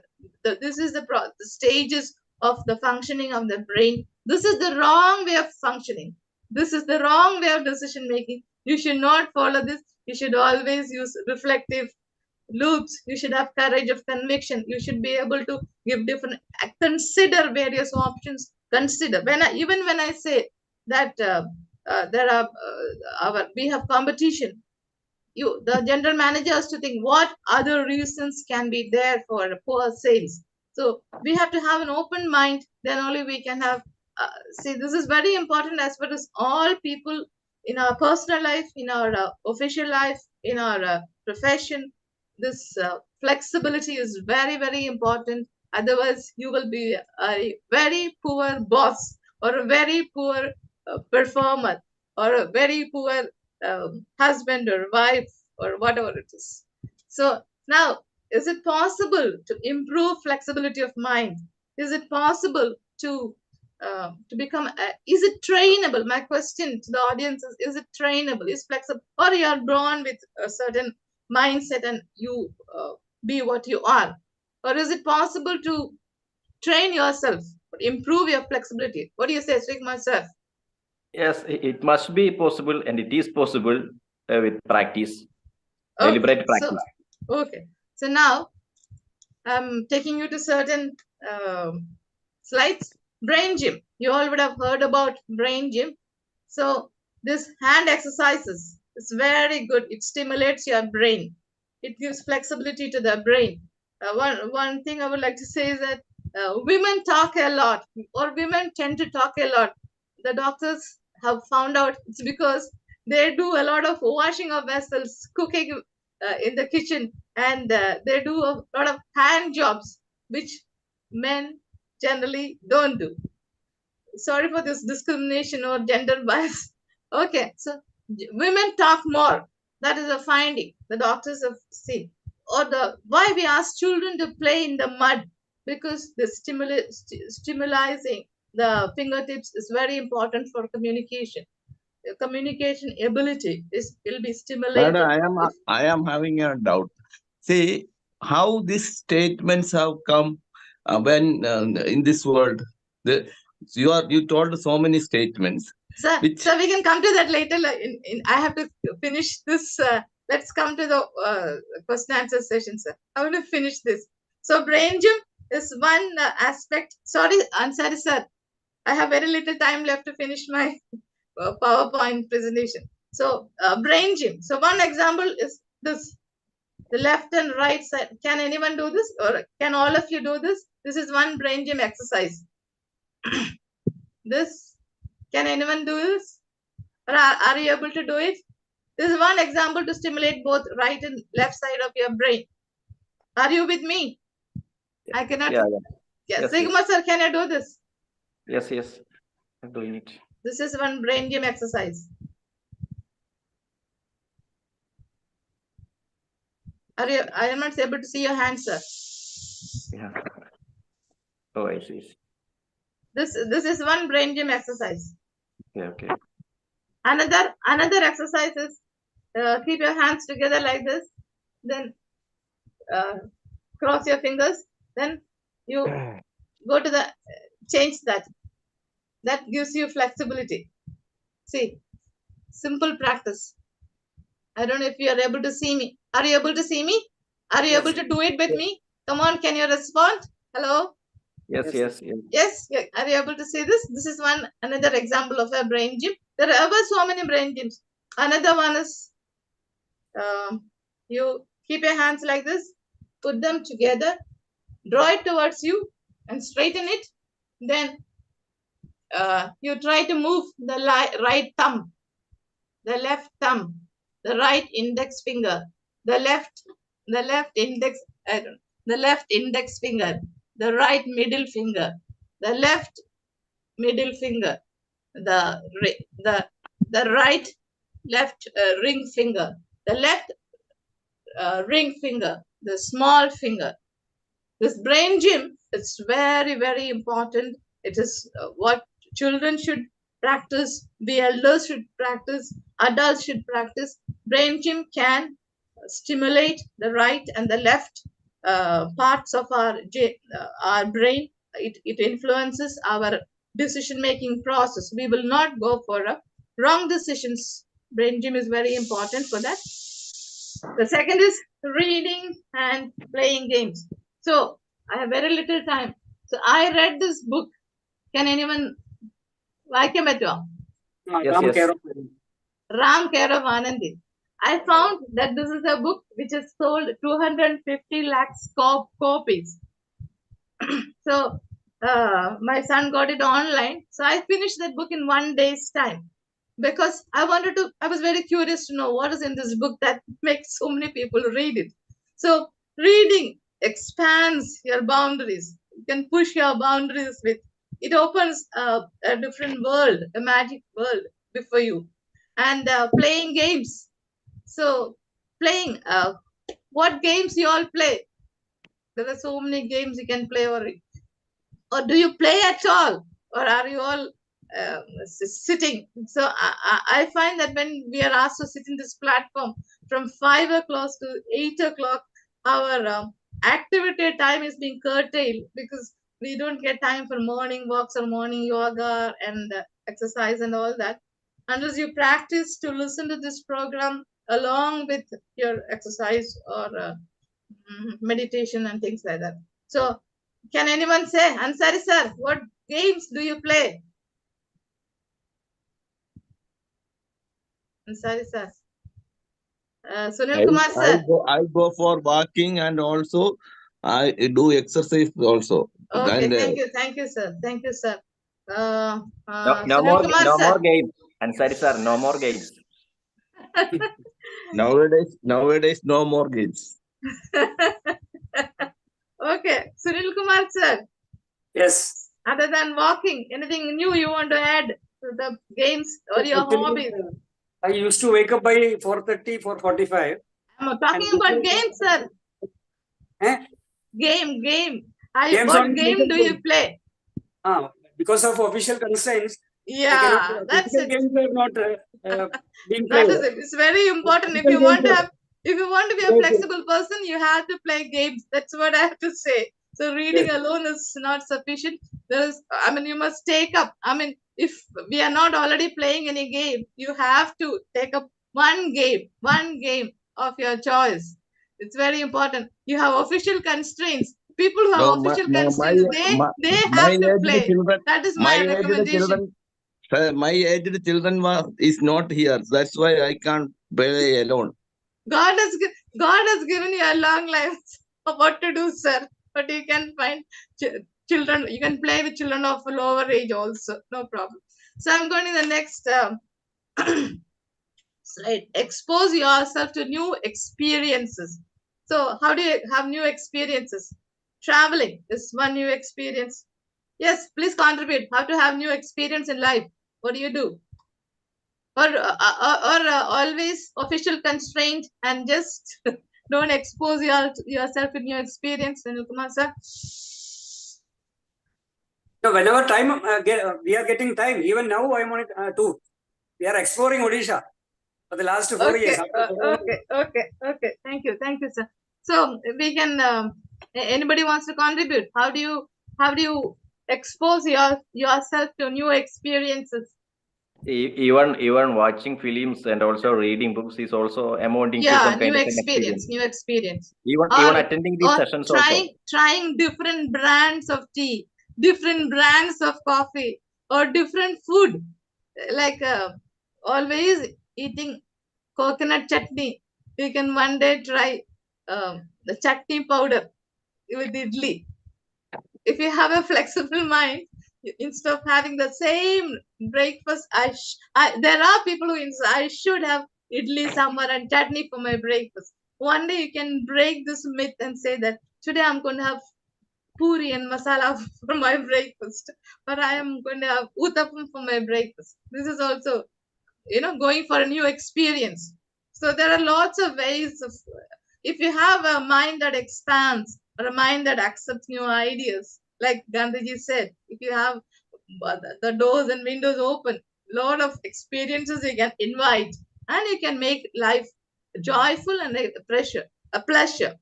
this is the stages of the functioning of the brain. This is the wrong way of functioning. This is the wrong way of decision making. You should not follow this. You should always use reflective loops. You should have courage of conviction. You should be able to give different, consider various options. Consider even when I say that there are we have competition. the general manager has to think what other reasons can be there for poor sales. So we have to have an open mind, then only we can have, see, this is very important as far as all people in our personal life, in our official life, in our profession. This flexibility is very, very important. Otherwise, you will be a very poor boss or a very poor performer or a very poor husband or wife or whatever it is. So now, is it possible to improve flexibility of mind? Is it possible to become, is it trainable? My question to the audience is it trainable? Is flexible, or you are born with a certain mindset and you be what you are? Or is it possible to train yourself, improve your flexibility? What do you say, speak myself? Yes, it must be possible, and it is possible with practice, Okay, deliberate practice. Okay, so now I'm taking you to certain slides. Brain gym. You all would have heard about brain gym. So this hand exercises is very good. It stimulates your brain. It gives flexibility to the brain. One thing I would like to say is that women talk a lot, or women tend to talk a lot. The doctors have found out it's because they do a lot of washing of vessels, cooking in the kitchen, and they do a lot of hand jobs, which men generally don't do. Sorry for this discrimination or gender bias. Okay, so women talk more. That is a finding the doctors have seen. Or the why we ask children to play in the mud, because the stimulating the fingertips is very important for communication. The communication ability will be stimulated. Madam, I am having a doubt. See how these statements have come when in this world. You told so many statements. So we can come to that later. I have to finish this. Let's come to the question answer session, sir. I want to finish this. So brain gym is one aspect. Sorry, I'm sorry, sir. I have very little time left to finish my PowerPoint presentation. So brain gym. So one example is this. The left and right side. Can anyone do this, or can all of you do this? This is one brain gym exercise. This. Can anyone do this? Or are you able to do it? This is one example to stimulate both right and left side of your brain. Are you with me? I cannot. Yeah. Yes, Sigma sir, can you do this? Yes, I'm doing it. This is one brain gym exercise. I am not able to see your hand, sir. Yeah. Oh, I see. This is one brain gym exercise. Okay. Another exercise is keep your hands together like this. Then cross your fingers. Then you go to the change that. That gives you flexibility. See, simple practice. I don't know if you are able to see me. Are you able to see me? Are you able to do it with me? Come on, can you respond? Hello? Yes. Yes. Are you able to see this? This is another example of a brain gym. There are ever so many brain gyms. Another one is you keep your hands like this, put them together, draw it towards you and straighten it. Then you try to move the right thumb, the left thumb, the right index finger, the left index, the left index finger, the right middle finger, the left middle finger, the right left ring finger, the left ring finger, the small finger. This brain gym is very, very important. It is what children should practice, the elders should practice, adults should practice. Brain gym can stimulate the right and the left parts of our brain. It influences our decision-making process. We will not go for wrong decisions. Brain gym is very important for that. The second is reading and playing games. So I have very little time. So I read this book. Can anyone like him at all? Yes. Ram Care of Anandi. I found that this is a book which is sold 250 lakhs copies. So my son got it online. So I finished that book in 1 day's time because I was very curious to know what is in this book that makes so many people read it. So reading expands your boundaries. You can push your boundaries with it, opens a different world, a magic world before you. And playing games. So playing, what games you all play? There are so many games you can play, or do you play at all, or are you all sitting? So I find that when we are asked to sit in this platform from 5 o'clock to 8 o'clock, our activity time is being curtailed because we don't get time for morning walks or morning yoga and exercise and all that, unless you practice to listen to this program along with your exercise or meditation and things like that. So can anyone say, Ansari sir, what games do you play? Ansari sir. Sunil Kumar sir. I go for walking and also I do exercise also. Okay, And thank you, sir. Thank you, sir. No Sunil Kumar no sir. more games. Ansari sir, no more games. nowadays no more games. Okay, Sunil Kumar sir. Yes. Other than walking, anything new you want to add to the games or your Actually, hobbies? I used to wake up by 4:30, 4:45. I'm talking about games, sir. Eh? Game. Games What on game do you play? Because of official constraints, Yeah, that's physical it. games are not being That played. is it. It's very important. If Physical you want to games have, if you want to be a flexible person, you have to play games. That's what I have to say. So reading alone is not sufficient. You must take up. If we are not already playing any game, you have to take up one game of your choice. It's very important. You have official constraints. People who have official constraints, they my have to aged play. children, That is my my aged recommendation. children, my aged children is not here. That's why I can't play alone. God has given you a long life of what to do, sir. But you can find children. You can play with children of lower age also. No problem. So I'm going to the next slide. Expose yourself to new experiences. So how do you have new experiences? Traveling is one new experience. Yes, please contribute. How to have new experience in life? What do you do? Or always official constraint and just don't expose yourself in your experience, Kumar sir. So whenever time we are getting time, even now I'm on it too. We are exploring Odisha for the last 4 years. Okay. Thank you, sir. So we can. Anybody wants to contribute? How do you expose yourself to new experiences? Even watching films and also reading books is also amounting to some kind of an experience. New experience. Even attending these sessions trying different brands of tea, different brands of coffee, or different food, like always eating coconut chutney. You can one day try the chutney powder with idli. If you have a flexible mind, instead of having the same breakfast, there are people who I should have idli, sambar, and chutney for my breakfast. One day you can break this myth and say that today I'm going to have puri and masala for my breakfast, or I am going to have uttapam for my breakfast. This is also, going for a new experience. So there are lots of ways of, if you have a mind that expands or a mind that accepts new ideas, like Gandhiji said, if you have the doors and windows open, lot of experiences you can invite, and you can make life joyful and a pleasure.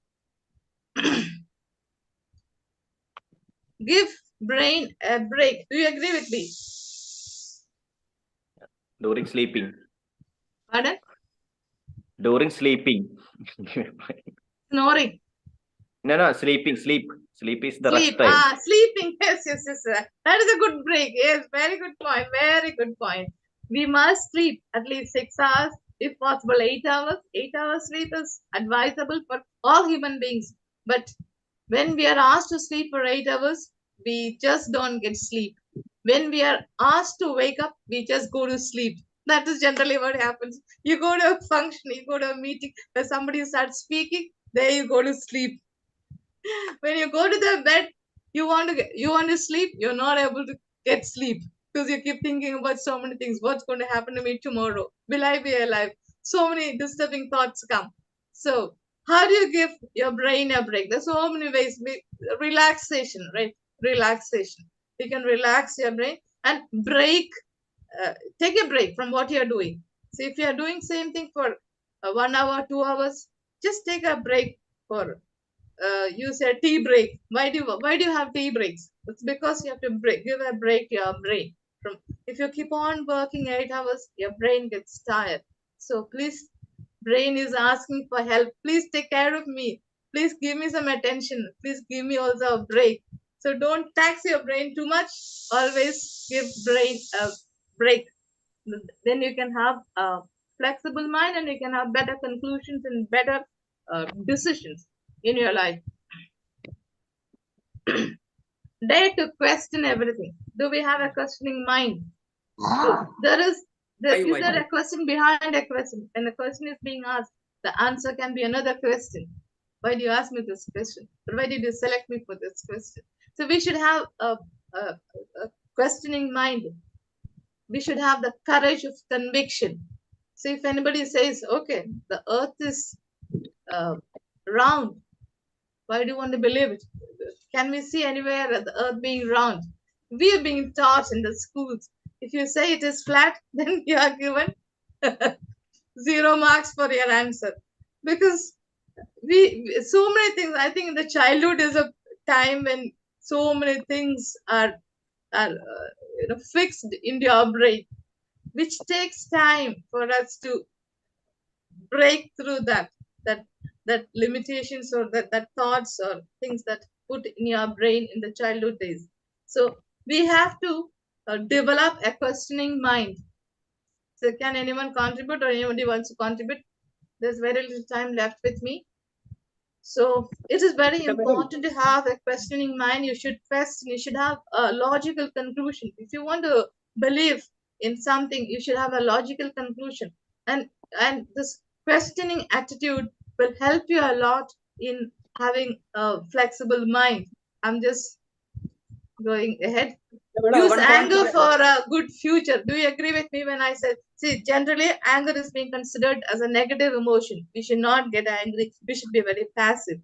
Give brain a break. Do you agree with me? during sleeping. Pardon? During sleeping. Snoring. No, sleeping. Sleep is the Sleep. rest time. Sleeping. Yes. That is a good break. Yes, very good point. We must sleep at least 6 hours if possible 8 hours. 8 hours sleep is advisable for all human beings. But when we are asked to sleep for 8 hours, we just don't get sleep. When we are asked to wake up, we just go to sleep. That is generally what happens. You go to a function, you go to a meeting where somebody starts speaking, there you go to sleep. When you go to the bed, you want to sleep, you're not able to get sleep because you keep thinking about so many things. What's going to happen to me tomorrow? Will I be alive? So many disturbing thoughts come. So how do you give your brain a break? There's so many ways. Relaxation, right? Relaxation. You can relax your brain and break. Take a break from what you're doing. So if you're doing same thing for 1 hour, 2 hours, just take a break for you said tea break. Why do you have tea breaks? It's because you have to give a break to your brain. From if you keep on working 8 hours, your brain gets tired. So please, brain is asking for help. Please take care of me. Please give me some attention. Please give me also a break. So don't tax your brain too much. Always give brain a break. Then you can have a flexible mind and you can have better conclusions and better decisions in your life. Dare to question everything. Do we have a questioning mind? Is there a question behind a question? When a question is being asked, the answer can be another question. Why do you ask me this question? Or why did you select me for this question? So we should have a questioning mind. We should have the courage of conviction. So if anybody says, okay, the earth is round, why do you want to believe it? Can we see anywhere the earth being round? We are being taught in the schools. If you say it is flat, then you are given 0 marks for your answer. Because so many things, I think the childhood is a time when so many things are fixed in your brain, which takes time for us to break through that limitations or that thoughts or things that put in your brain in the childhood days. So we have to develop a questioning mind. So can anyone contribute or anybody wants to contribute? There's very little time left with me. So it is very important to have a questioning mind. You should question, you should have a logical conclusion. If you want to believe in something, you should have a logical conclusion. And this questioning attitude will help you a lot in having a flexible mind. I'm just going ahead. Use anger for a good future. Do you agree with me when I said, see, generally anger is being considered as a negative emotion. We should not get angry. We should be very passive.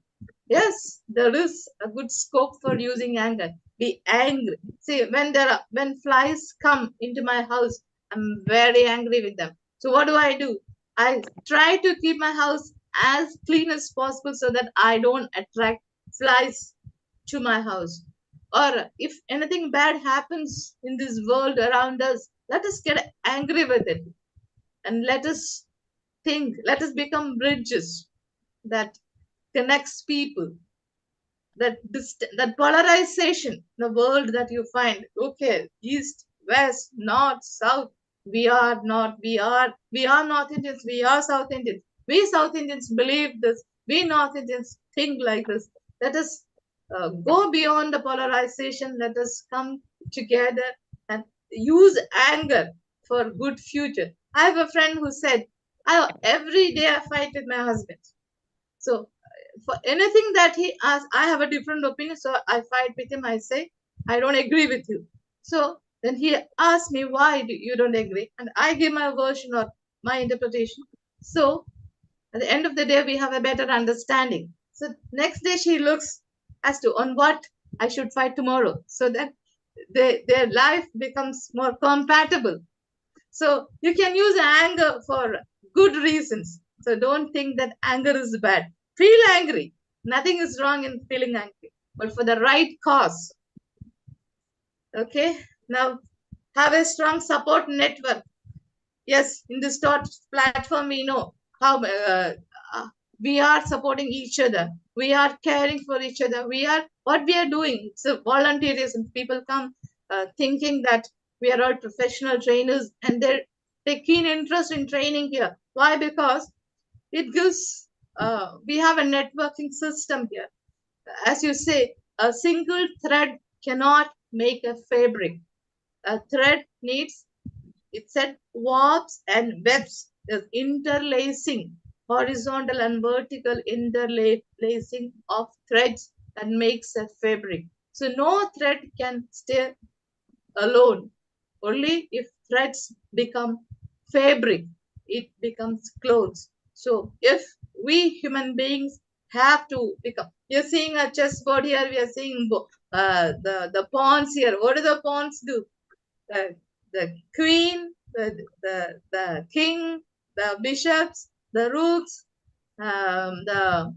Yes, there is a good scope for using anger. Be angry. See, when flies come into my house, I'm very angry with them. So what do? I try to keep my house as clean as possible so that I don't attract flies to my house. Or if anything bad happens in this world around us, let us get angry with it. And let us think, let us become bridges that connects people. That polarization, the world that you find, okay, east, west, north, south, we are North Indians, we are South Indians. We South Indians believe this, we North Indians think like this. Let us go beyond the polarization. Let us come together and use anger for good future. I have a friend who said, every day I fight with my husband. So for anything that he asks, I have a different opinion. So I fight with him. I say, I don't agree with you. So then he asks me, why do you don't agree? And I give my version or my interpretation. So at the end of the day, we have a better understanding. So next day she looks as to on what I should fight tomorrow, so that their life becomes more compatible. So you can use anger for good reasons. So don't think that anger is bad. Feel angry. Nothing is wrong in feeling angry, but for the right cause. Okay. Now have a strong support network. Yes, in this platform, we know how we are supporting each other. We are caring for each other. What we are doing. So volunteerism. People come thinking that we are all professional trainers and they're take keen interest in training here. Why? Because it gives, we have a networking system here. As you say, a single thread cannot make a fabric. A thread needs, it said, warps and webs, the interlacing, horizontal and vertical interlacing of threads that makes a fabric. So no thread can stay alone. Only if threads become fabric, it becomes clothes. So if we human beings have to become, you're seeing a chessboard here, we are seeing the pawns here. What do the pawns do? The queen, the king, the bishops, the rooks, the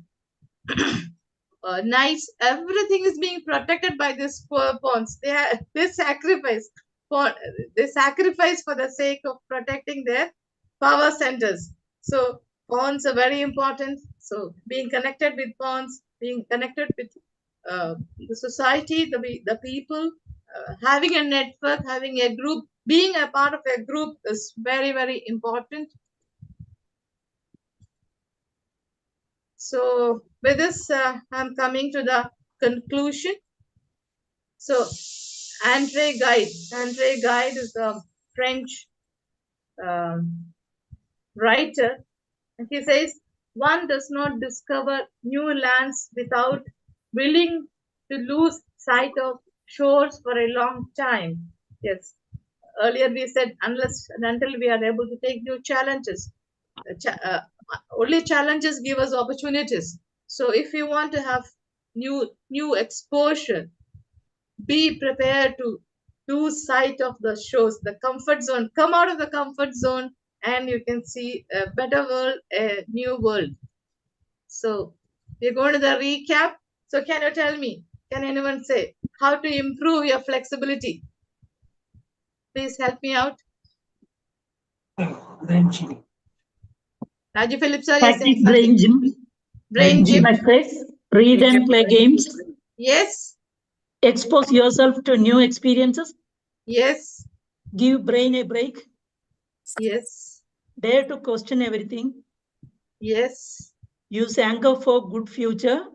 knights, everything is being protected by these poor pawns. They sacrifice for the sake of protecting their power centers. So pawns are very important. So being connected with pawns, being connected with the society, the people, having a network, having a group, being a part of a group is very, very important. So with this, I'm coming to the conclusion. So Andre Gide is a French writer, and he says, one does not discover new lands without willing to lose sight of shores for a long time. Yes, earlier we said, unless and until we are able to take new challenges, only challenges give us opportunities. So if you want to have new exposure, be prepared to lose sight of the shores, the comfort zone. Come out of the comfort zone and you can see a better world, a new world. So we're going to the recap. So can you tell me, can anyone say how to improve your flexibility? Please help me out. Raju Phillips, sir, you're saying brain gym. Brain gym. Exercise, read and play games. Yes. Expose yourself to new experiences. Yes. Give brain a break. Yes. Dare to question everything. Yes. Use Anchor for good future.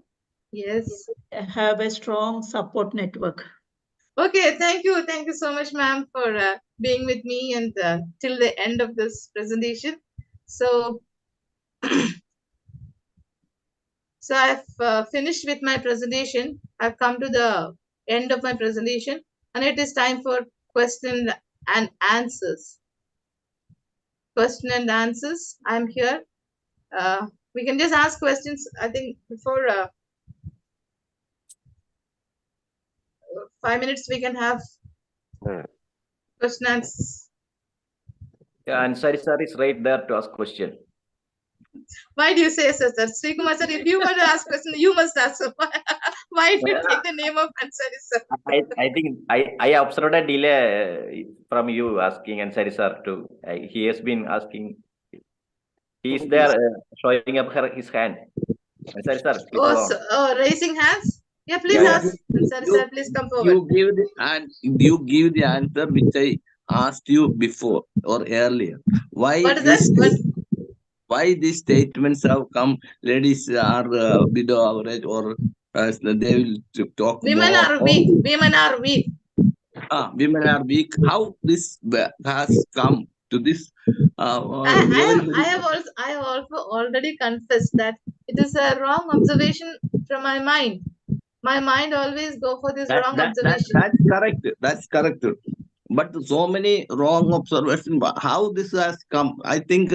Yes. Have a strong support network. Okay, thank you. Thank you so much, ma'am, for being with me and till the end of this presentation. So, so I've finished with my presentation. I've come to the end of my presentation, and it is time for question and answers. Question and answers. I'm here. We can just ask questions. I think before 5 minutes we can have question and answers. Yeah, and Sari sir is right there to ask question. Why do you say so, sir? Sri Kumar sir, if you want to ask question, you must ask. Why do you take the name of Ansari, sir? I think I observed a delay from you asking Ansari sir to. He has been asking. He is there showing up his hand. Ansari sir, please go on. Oh, raising hands? Yeah, please ask. Ansari sir, please come forward. You give the answer which I asked you before or earlier. Why What is that? Why these statements have come? Ladies are below average, or they will talk women more. Are weak. Women are weak. Women are weak. How this has come to this? I have also already confessed that it is a wrong observation from my mind. My mind always go for this wrong observation. That's correct. That's correct. But so many wrong observations. How this has come? I think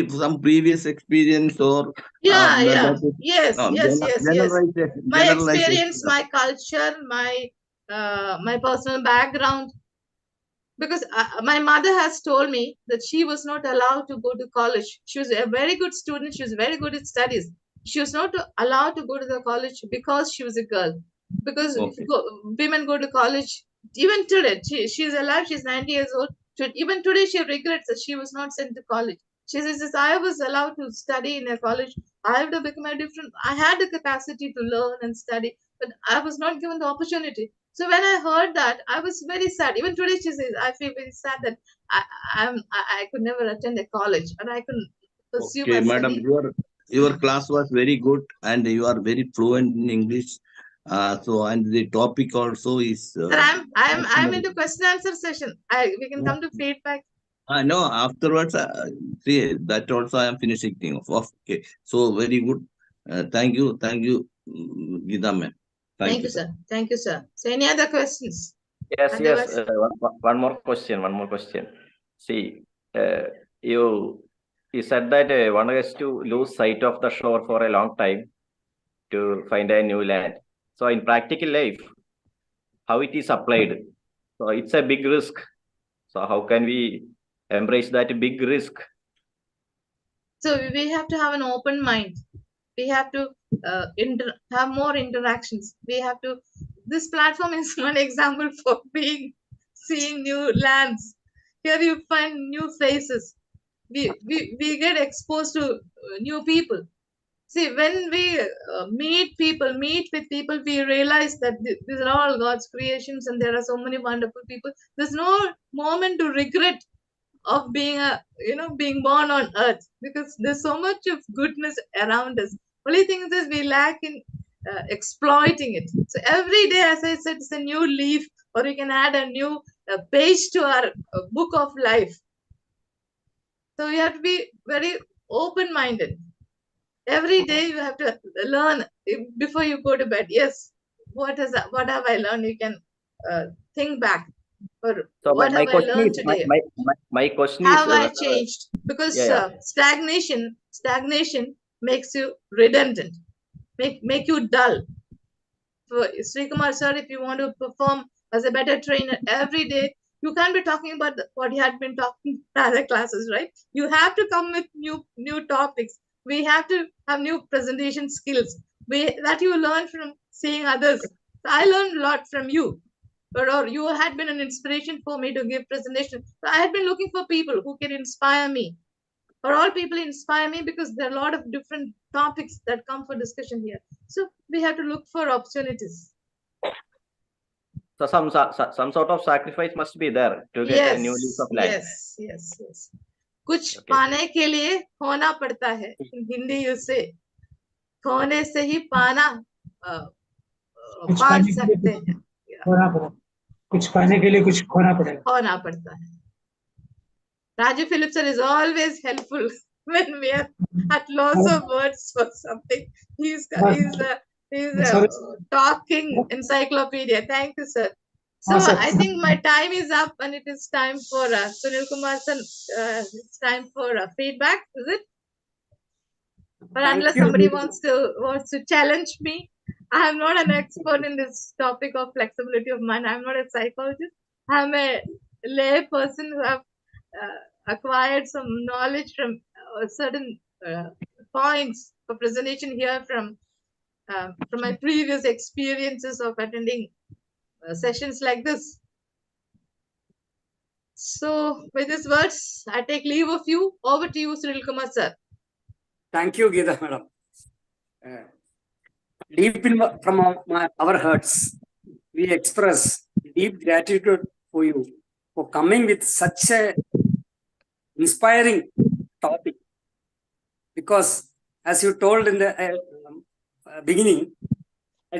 some previous experience or yes. My experience, my culture, my personal background. Because my mother has told me that she was not allowed to go to college. She was a very good student. She was very good at studies. She was not allowed to go to the college because she was a girl. Because women go to college even today. She is alive. She's 90 years old. Even today, she regrets that she was not sent to college. She says, I was allowed to study in a college. I have to become a different. I had the capacity to learn and study, but I was not given the opportunity. So when I heard that, I was very sad. Even today, she says, I feel very sad that I could never attend a college and I couldn't pursue Okay, my madam, study. your class was very good and you are very fluent in English. So and the topic also is. Sir, I'm into question answer session. We can come to feedback. No, afterwards, see, that also I am finishing thing off. Okay, so very good. Thank you, Geetha ma'am. Thank you, sir. Thank you, sir. So any other questions? Yes, yes. Otherwise- One more question. See, you said that one has to lose sight of the shore for a long time to find a new land. So in practical life, how it is applied? So it's a big risk. So how can we embrace that big risk? So we have to have an open mind. We have to have more interactions. We have to. This platform is one example for seeing new lands. Here you find new faces. We get exposed to new people. See, when we meet with people, we realize that these are all God's creations, and there are so many wonderful people. There's no moment to regret of being born on earth, because there's so much of goodness around us. Only thing is we lack in exploiting it. So every day, as I said, it's a new leaf, or we can add a new page to our book of life. So you have to be very open-minded. Every day you have to learn before you go to bed. Yes, what have I learned? You can think back. Or So what my have I question learned is, today? my question Have is, I changed? Because yeah. stagnation makes you redundant, make you dull. So Sri Kumar sir, if you want to perform as a better trainer every day, you can't be talking about what you had been talking in other classes, right? You have to come with new topics. We have to have new presentation skills that you learn from seeing others. I learned a lot from you. Or you had been an inspiration for me to give presentation. So I had been looking for people who can inspire me. Or all people inspire me, because there are a lot of different topics that come for discussion here. So we have to look for opportunities. So some sort of sacrifice must be there to get a new lease of land. Yes. कुछ Okay. पाने के लिए खोना पड़ता है. In Hindi you say, खोने से ही पाना पा सकते हैं. कुछ पाने के लिए कुछ खोना पड़ेगा. खोना पड़ता है. Raju Philip sir is always helpful when we are at loss of words for something. He's a talking encyclopedia. Thank you, sir. So I think my time is up, and it is time for Sunil Kumar sir. It's time for feedback. Is it? But unless somebody wants to challenge me, I am not an expert in this topic of flexibility of mind. I'm not a psychologist. I'm a lay person who have acquired some knowledge from certain points for presentation here from my previous experiences of attending sessions like this. So with these words, I take leave of you. Over to you, Sunil Kumar sir. Thank you, Geetha madam. Deep from our hearts, we express deep gratitude for you for coming with such a inspiring topic. Because as you told in the beginning,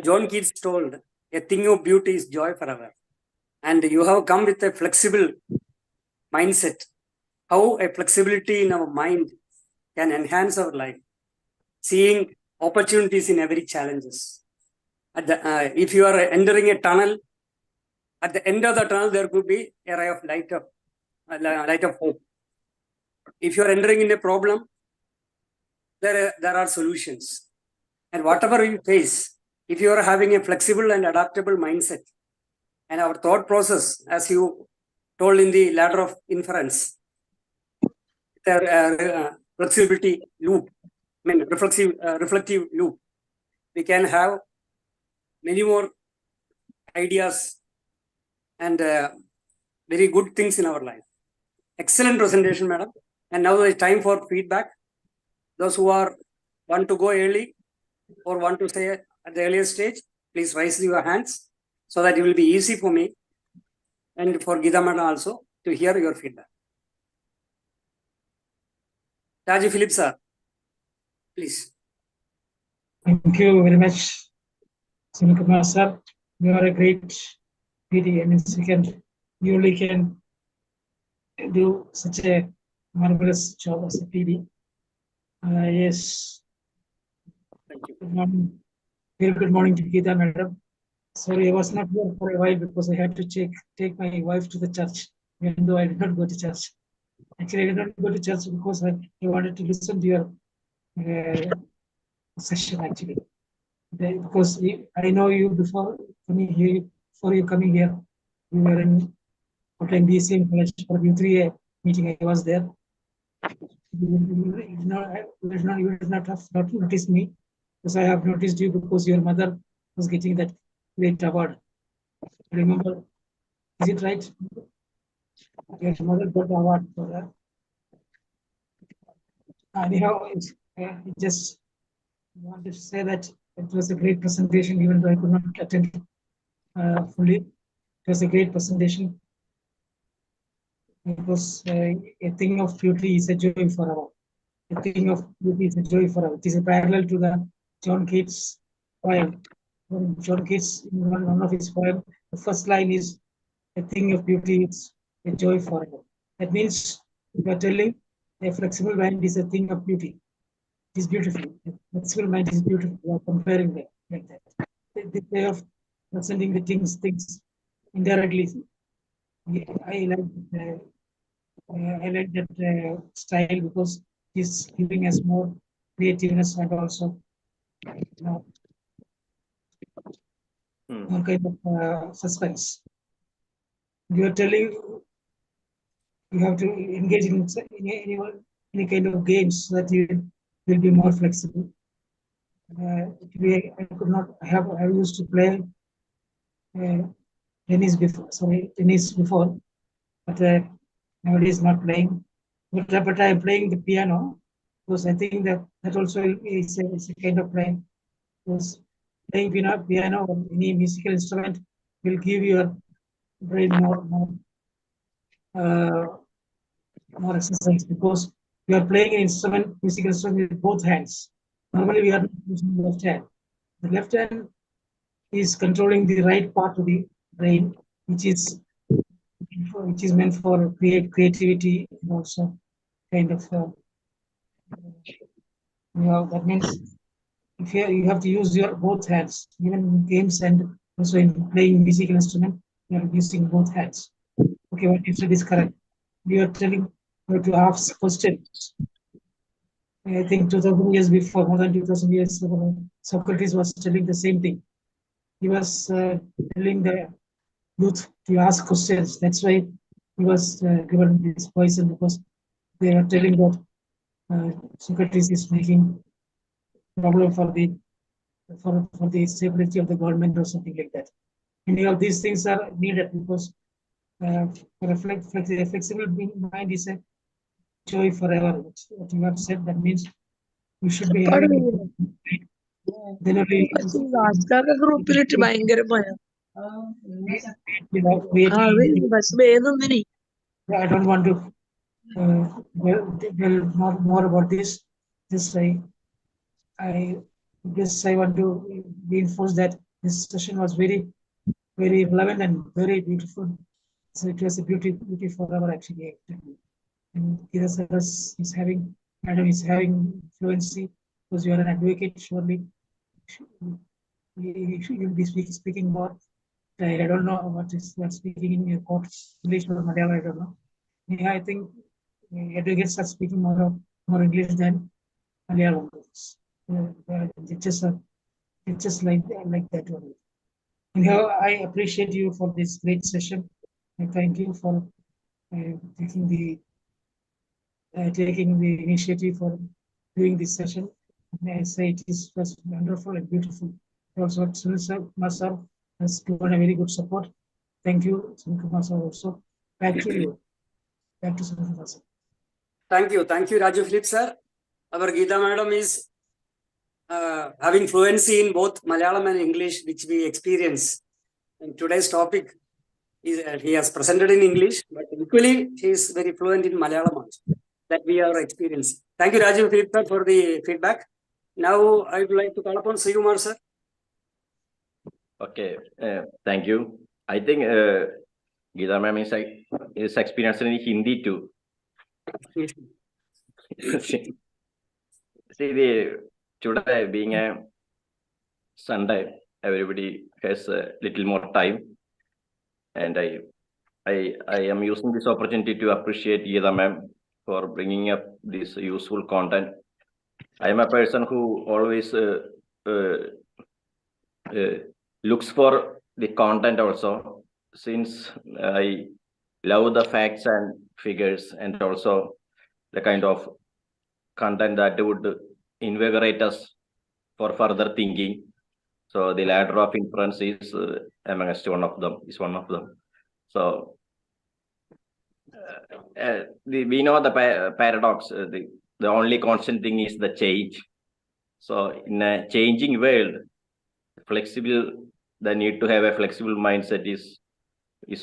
John Keats told, a thing of beauty is joy forever. And you have come with a flexible mindset. How a flexibility in our mind can enhance our life. Seeing opportunities in every challenges. If you are entering a tunnel, at the end of the tunnel, there could be a ray of light of hope. If you are entering in a problem, there are solutions. And whatever you face, if you are having a flexible and adaptable mindset, and our thought process, as you told in the ladder of inference, flexibility loop, reflective loop, we can have many more ideas and very good things in our life. Excellent presentation, madam. And now it's time for feedback. Those who want to go early or want to say at the earlier stage, please raise your hands. so that it will be easy for me and for GEETHA Madam also to hear your feedback. Raju Philip sir, please. Thank you very much, Kumar sir. You are a great PD, and you only can do such a marvelous job as a PD. Yes. Thank you. Good morning. Very good morning to GEETHA Madam. Sorry, I was not here for a while because I had to take my wife to the church, even though I did not go to church. Actually, I did not go to church because I wanted to listen to your session actually. Because I know you before coming here, before you coming here, you were in BC in college for U3A meeting. I was there. You did not have noticed me, because I have noticed you because your mother was getting that great award. Remember, is it right? Your mother got the award for that. Anyhow, I just want to say that it was a great presentation, even though I could not attend fully. It was a great presentation. Because a thing of beauty is a joy for all. A thing of beauty is a joy for all. It is a parallel to the John Keats poem. When John Keats, in one of his poems, the first line is, a thing of beauty is a joy for all. That means, if you are telling a flexible mind is a thing of beauty, it is beautiful. A flexible mind is beautiful. You are comparing that like that. The way of presenting the things indirectly. I like that style because it's giving us more creativeness and also more kind of suspense. You are telling you have to engage in any kind of games so that you will be more flexible. I could not have. I used to play tennis before, but nowadays not playing. But I'm playing the piano because I think that also is a kind of playing. Because playing piano or any musical instrument will give your brain more exercise, because you are playing an musical instrument with both hands. Normally we are not using the left hand. The left hand is controlling the right part of the brain, which is meant for creativity and also kind of that means if you have to use your both hands, even in games and also in playing musical instrument, you are using both hands. Okay, what you said is correct. You are telling you to ask questions. I think 2000 years before, more than 2000 years ago, Socrates was telling the same thing. He was telling the youth to ask questions. That's why he was given this poison, because they are telling that Socrates is making problem for the stability of the government or something like that. Many of these things are needed because for a flexible mind is a joy forever. What you have said, that means we should be having. Then only ഗ്രൂപ്പിലിട്ട് ഭയങ്കര I don't want to tell more about this. I want to reinforce that this session was very, very relevant and very beautiful. So it was a beauty forever actually. And SARAS is having, Madam is having fluency because you are an advocate. Surely you'll be speaking more. I don't know what is speaking in your court, English or Malayalam. I don't know. Yeah, I think advocates are speaking more English than Malayalam. It's just like that only. Anyhow, I appreciate you for this great session. I thank you for taking the initiative for doing this session. And I say it was wonderful and beautiful. Also, Sunil sir has given a very good support. Thank you, Sunil sir. Also, back to you. Back to Sunil sir. Thank you, Raju Philip sir. Our GEETHA Madam is having fluency in both Malayalam and English, which we experience And today's topic is he has presented in English, but equally he is very fluent in Malayalam also. That we are experiencing. Thank you, Rajiv, for the feedback. Now I would like to call upon Srikumar sir. Okay, thank you. I think Geetha ma'am is experienced in Hindi too. See, today being a Sunday, everybody has a little more time, and I am using this opportunity to appreciate Geetha ma'am for bringing up this useful content. I am a person who always looks for the content also, since I love the facts and figures, and also the kind of content that would invigorate us for further thinking. So the ladder of inference is amongst one of them. So we know the paradox. The only constant thing is the change. So in a changing world, the need to have a flexible mindset is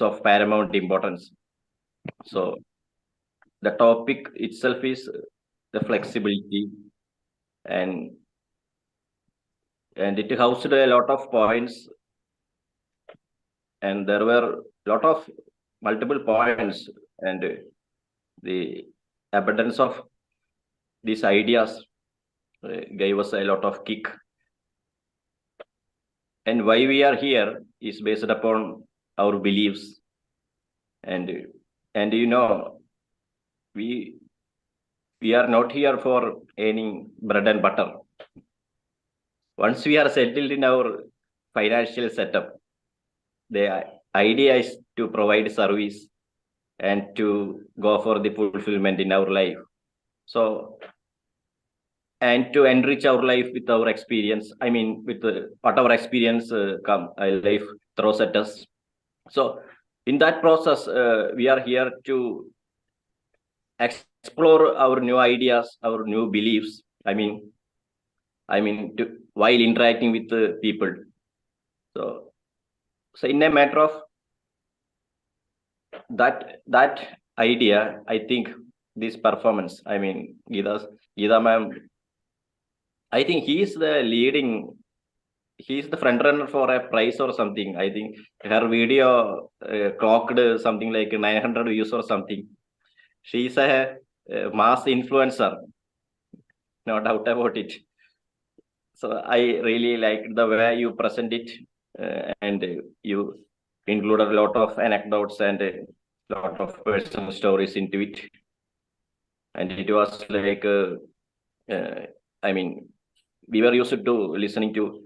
of paramount importance. So the topic itself is the flexibility, and it housed a lot of points, and there were a lot of multiple points, and the abundance of these ideas gave us a lot of kick. And why we are here is based upon our beliefs, and you know, we are not here for earning bread and butter. Once we are settled in our financial setup, the idea is to provide service and to go for the fulfillment in our life. So, and to enrich our life with our experience. I mean, with whatever experience life throws at us. So, in that process, we are here to explore our new ideas, our new beliefs. I mean, while interacting with the people. So in a matter of that idea, I think this performance, I mean, Geetha ma'am, I think he's the front runner for a prize or something. I think her video clocked something like 900 views or something. She's a mass influencer, no doubt about it. So I really liked the way you present it, and you included a lot of anecdotes and a lot of personal stories into it. And it was like, I mean, we were used to listening to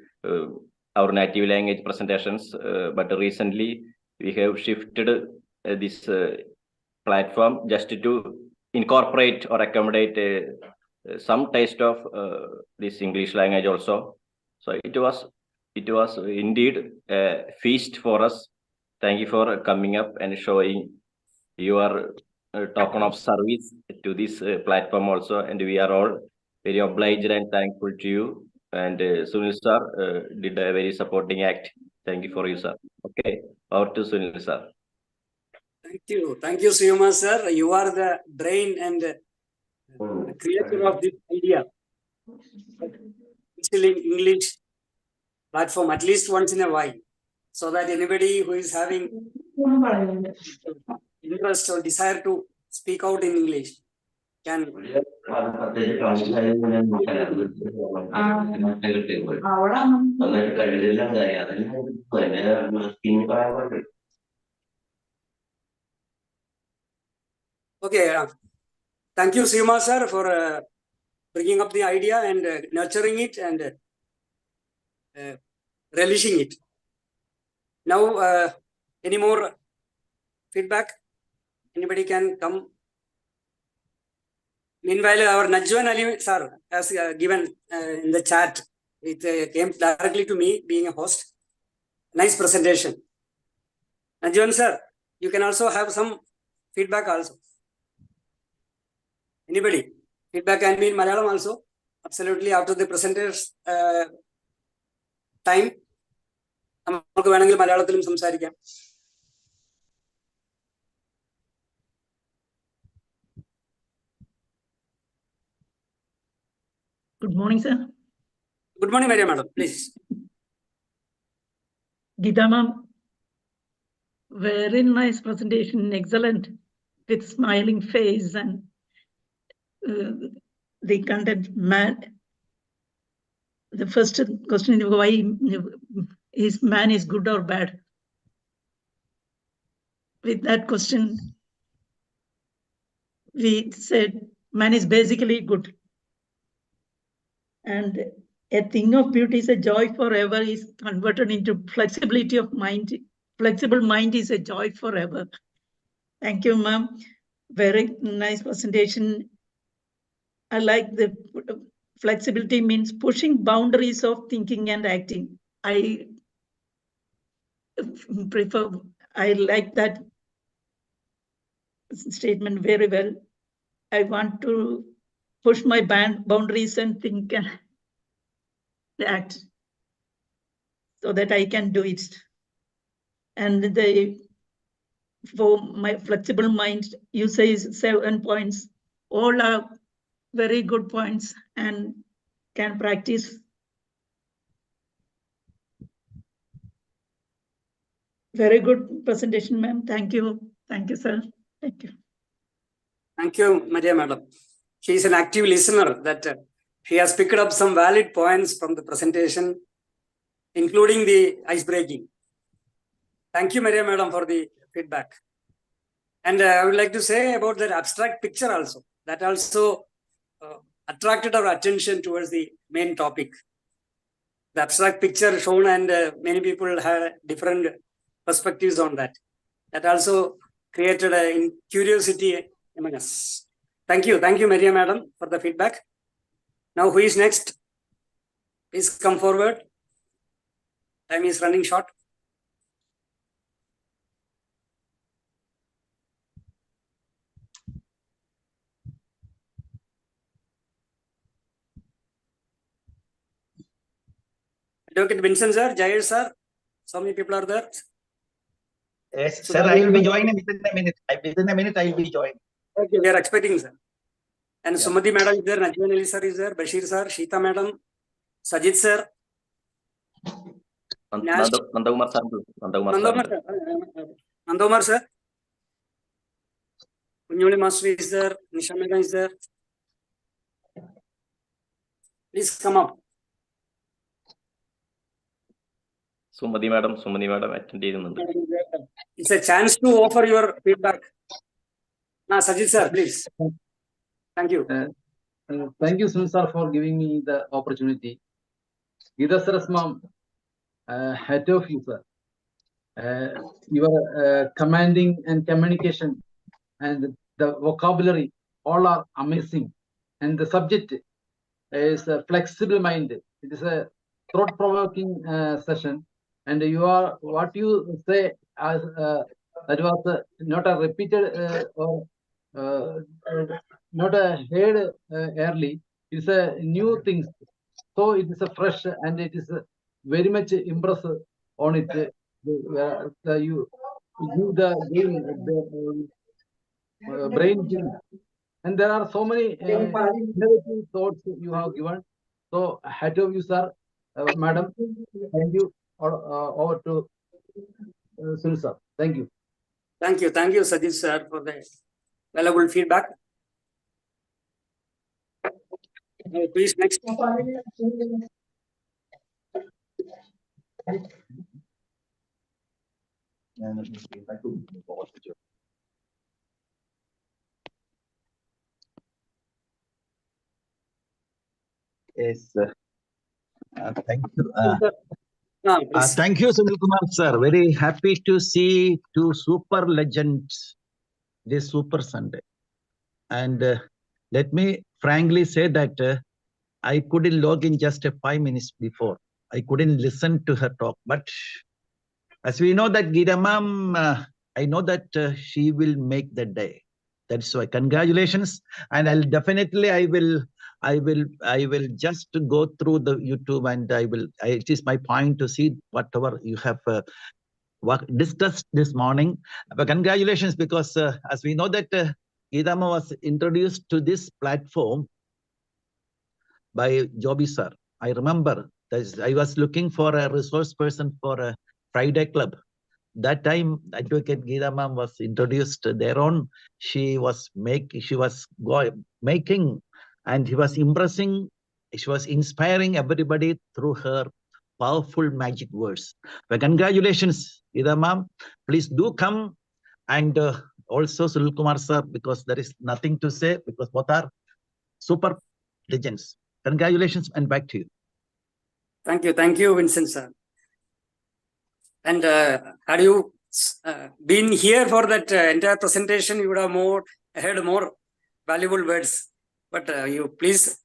our native language presentations, but recently we have shifted this platform just to incorporate or accommodate some taste of this English language also. So it was indeed a feast for us. Thank you for coming up and showing your token of service to this platform also, and we are all very obliged and thankful to you. And Sunil sir did a very supporting act. Thank you for you, sir. Okay, over to Sunil sir. Thank you, Srikumar sir. You are the brain and the creator of this idea. Instilling English platform at least once in a while, so that anybody who is having interest or desire to speak out in English can. Okay, thank you, Srikumar sir, for bringing up the idea and nurturing it and relishing it. Now, any more feedback? Anybody can come. Meanwhile, our Najwan Ali sir has given in the chat. It came directly to me, being a host. Nice presentation. Najwan sir, you can also have some feedback also. Anybody? Feedback can be in Malayalam also. Absolutely, after the presenters time. നമുക്ക് വേണമെങ്കിൽ മലയാളത്തിലും സംസാരിക്കാം. Good morning, sir. Good morning, Maria Madam. Please. Geetha ma'am, very nice presentation, excellent, with smiling face and the content. Man, the first question is why is man is good or bad? With that question, we said man is basically good. And a thing of beauty is a joy forever is converted into flexibility of mind. Flexible mind is a joy forever. Thank you, ma'am. Very nice presentation. I like the flexibility means pushing boundaries of thinking and acting. I prefer, I like that statement very well. I want to push my boundaries and think and act so that I can do it. And for my flexible mind, you say 7 points. All are very good points and can practice. Very good presentation, ma'am. Thank you. Thank you, sir. Thank you. Thank you, Maria Madam. She is an active listener that she has picked up some valid points from the presentation, including the ice breaking. Thank you, Maria Madam, for the feedback. And I would like to say about that abstract picture also. That also attracted our attention towards the main topic. The abstract picture shown, and many people had different perspectives on that. That also created a curiosity among us. Thank you, Maria Madam, for the feedback. Now, who is next? Please come forward. Time is running short. Advocate Vincent sir, Jair sir, so many people are there. Yes, sir, I will be joining within a minute. Within a minute, I will be joining. Okay, we are expecting, sir. And Yeah. Sumati madam is there, Najwan Ali sir is there, Bashir sir, Sheeta madam, Sajid sir, Nandakumar sir. Nandomar sir, Kunyoli master is there, Nisha madam is there. Please come up. Sumati madam attend ചെയ്യുന്നുണ്ട്. It's a chance to offer your feedback. Sajid sir, please. Thank you. Thank you, Sunil sir, for giving me the opportunity. GEETHA SARAS ma'am, hat off you, sir. Your commanding and communication and the vocabulary all are amazing. And the subject is a flexible mind. It is a thought-provoking session. And you are what you say as that was not a repeated or not a heard early. It's a new things. So it is a fresh and it is very much impressive on it. You give the brain gym. And there are so many innovative thoughts you have given. So hat off you, sir, madam. Thank you. Over to Sunil sir. Thank you. Thank you, Sajid sir, for the valuable feedback. Please next. Yes, sir. Thank you. Please. Thank you, Sunil Kumar sir. Very happy to see two super legends this Super Sunday. And let me frankly say that I couldn't log in just 5 minutes before. I couldn't listen to her talk. But as we know that Geetha ma'am, I know that she will make the day. That's why congratulations. And I will I will just go through the YouTube and it is my point to see whatever you have discussed this morning. But congratulations, because as we know that GEETHA was introduced to this platform by Joby sir. I remember that I was looking for a resource person for a Friday club. That time, Advocate GEETHA ma'am was introduced thereon. She was making, and he was impressing. She was inspiring everybody through her powerful magic words. Well, congratulations, GEETHA ma'am. Please do come, and also Sunil Kumar sir, because there is nothing to say, because both are super legends. Congratulations, and back to you. Thank you, Vincent sir. And had you been here for that entire presentation, you would have heard more valuable words. But you please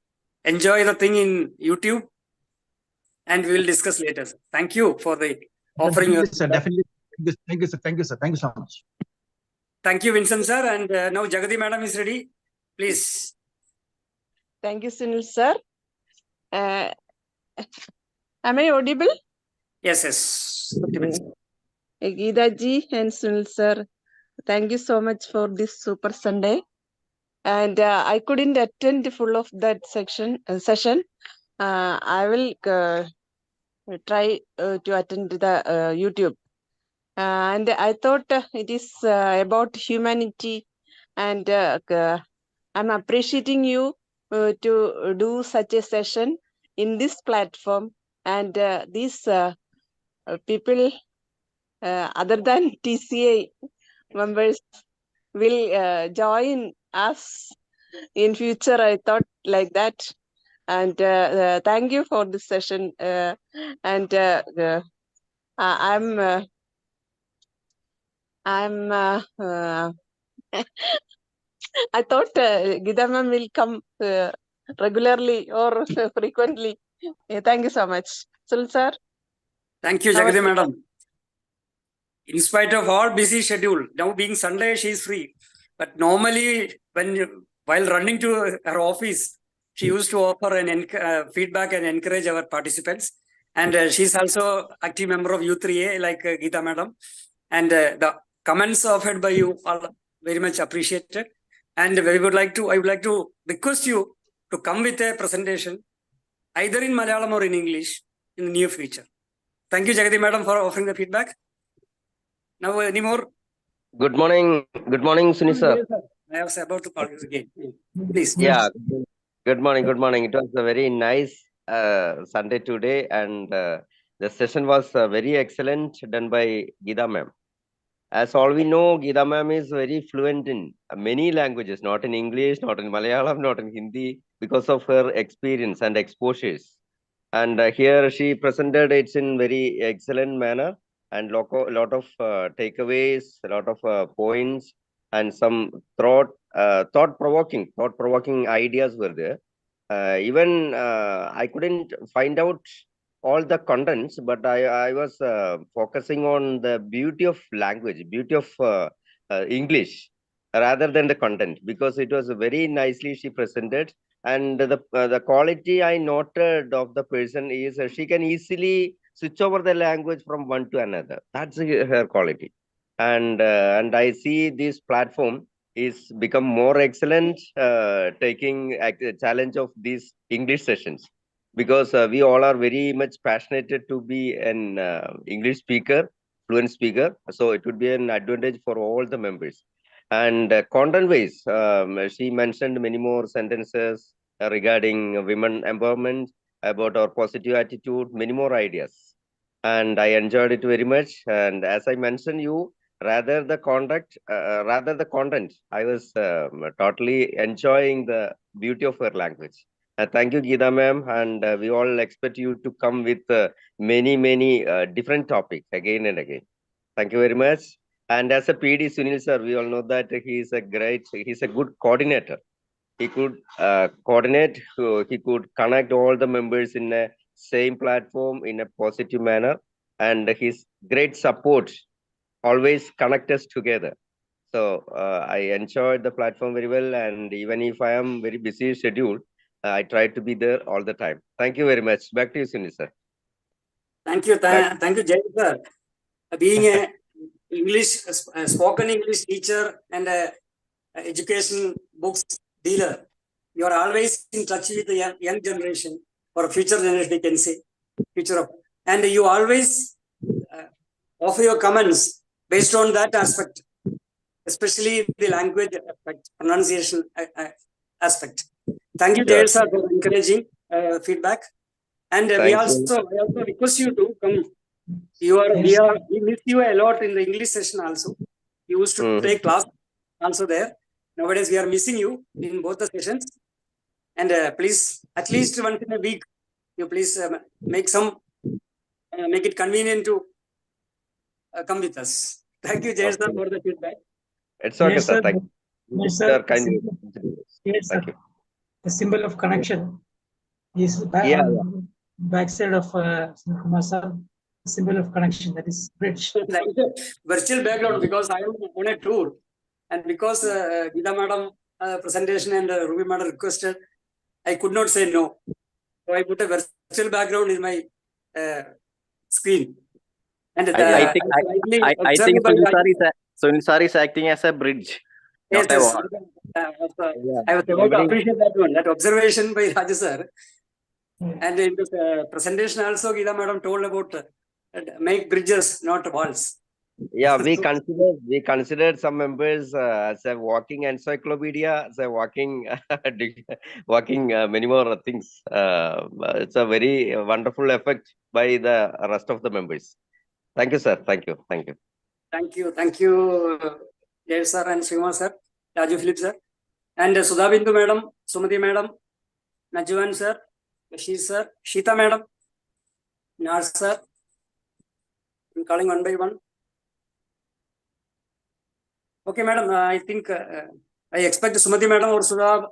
enjoy the thing in YouTube, and we will discuss later. Sir. Thank you for the offering. Definitely. Thank you, sir. Thank you, sir. Thank you so much. Thank you, Vincent sir. And now Jagadi madam is ready. Please. Thank you, Sunil sir. Am I audible? Yes. GEETHA ji and Sunil sir, thank you so much for this Super Sunday. And I couldn't attend full of that session. I will try to attend the YouTube. And I thought it is about humanity, and I'm appreciating you to do such a session in this platform, and these people other than TCA members will join us in future. I thought like that, and thank you for this session. And I thought GEETHA ma'am will come regularly or frequently. Thank you so much. Sunil sir. Thank you, Jagadi madam. In spite of all busy schedule, now being Sunday, she is free. But normally, while running to her office, she used to offer an feedback and encourage our participants. And she's also active member of U3A, like GEETHA madam. And the comments offered by you are very much appreciated. And I would like to request you to come with a presentation, either in Malayalam or in English, in the near future. Thank you, Jagadi madam, for offering the feedback. Now, any more? Good morning, Sunil sir. I was about to call you again. Please. Yeah. Good morning. It was a very nice Sunday today, and the session was very excellent, done by GEETHA ma'am. As all we know, GEETHA ma'am is very fluent in many languages, not in English, not in Malayalam, not in Hindi, because of her experience and exposures. And here she presented it in very excellent manner, and lot of takeaways, a lot of points, and some thought-provoking ideas were there. Even I couldn't find out all the contents, but I was focusing on the beauty of language, beauty of English, rather than the content, because it was very nicely she presented. And the quality I noted of the person is she can easily switch over the language from one to another. That's her quality. And I see this platform is become more excellent, taking a challenge of these English sessions, because we all are very much passionate to be an English speaker, fluent speaker. So it would be an advantage for all the members. And content-wise, she mentioned many more sentences regarding women empowerment, about our positive attitude, many more ideas. And I enjoyed it very much. And as I mentioned you, rather the content, I was totally enjoying the beauty of her language. Thank you, GEETHA ma'am. And we all expect you to come with many different topics again and again. Thank you very much. And as a PD, Sunil sir, we all know that he's a good coordinator. He could coordinate, he could connect all the members in a same platform in a positive manner. And his great support always connect us together. So I enjoyed the platform very well. And even if I am very busy scheduled, I try to be there all the time. Thank you very much. Back to you, Sunil sir. Thank you. Thank you, Jay sir. Being a spoken English teacher and a education books dealer, you are always in touch with the young generation or future generation, we can say, and you always offer your comments based on that aspect, especially the language aspect, pronunciation aspect. Thank you, Jay sir, for encouraging feedback. And I also request you to come. We miss you a lot in the English session also. You used to take class also there. Nowadays we are missing you in both the sessions. And please, at least once in a week, you please make it convenient to come with us. Thank you, Jay sir, for the feedback. It's okay, Yes, sir. sir. Thank you. Yes, sir. Yes, Thank you. The symbol of connection is backside of Kumar sir. The symbol of connection, that is bridge. Virtual background, because I am on a tour, and because GEETHA madam presentation and Ruby madam requested, I could not say no. So I put a virtual background in my screen. And I think Sunil sir is acting as a bridge. Yes, yes. I was about to appreciate that one, that observation by Raju sir. And in the presentation also, GEETHA madam told about make bridges, not walls. Yeah, we considered some members as a walking encyclopedia, as a walking many more things. It's a very wonderful effect by the rest of the members. Thank you, sir. Thank you. Thank you. Thank you, Jay sir and Srima sir, Raju Philip sir, and Sudha Bindu madam, Sumati madam, Najwan sir, Bashir sir, Sheeta madam, Nars sir. I'm calling one by one. Okay, madam. I think I expect Sumati madam or Sudha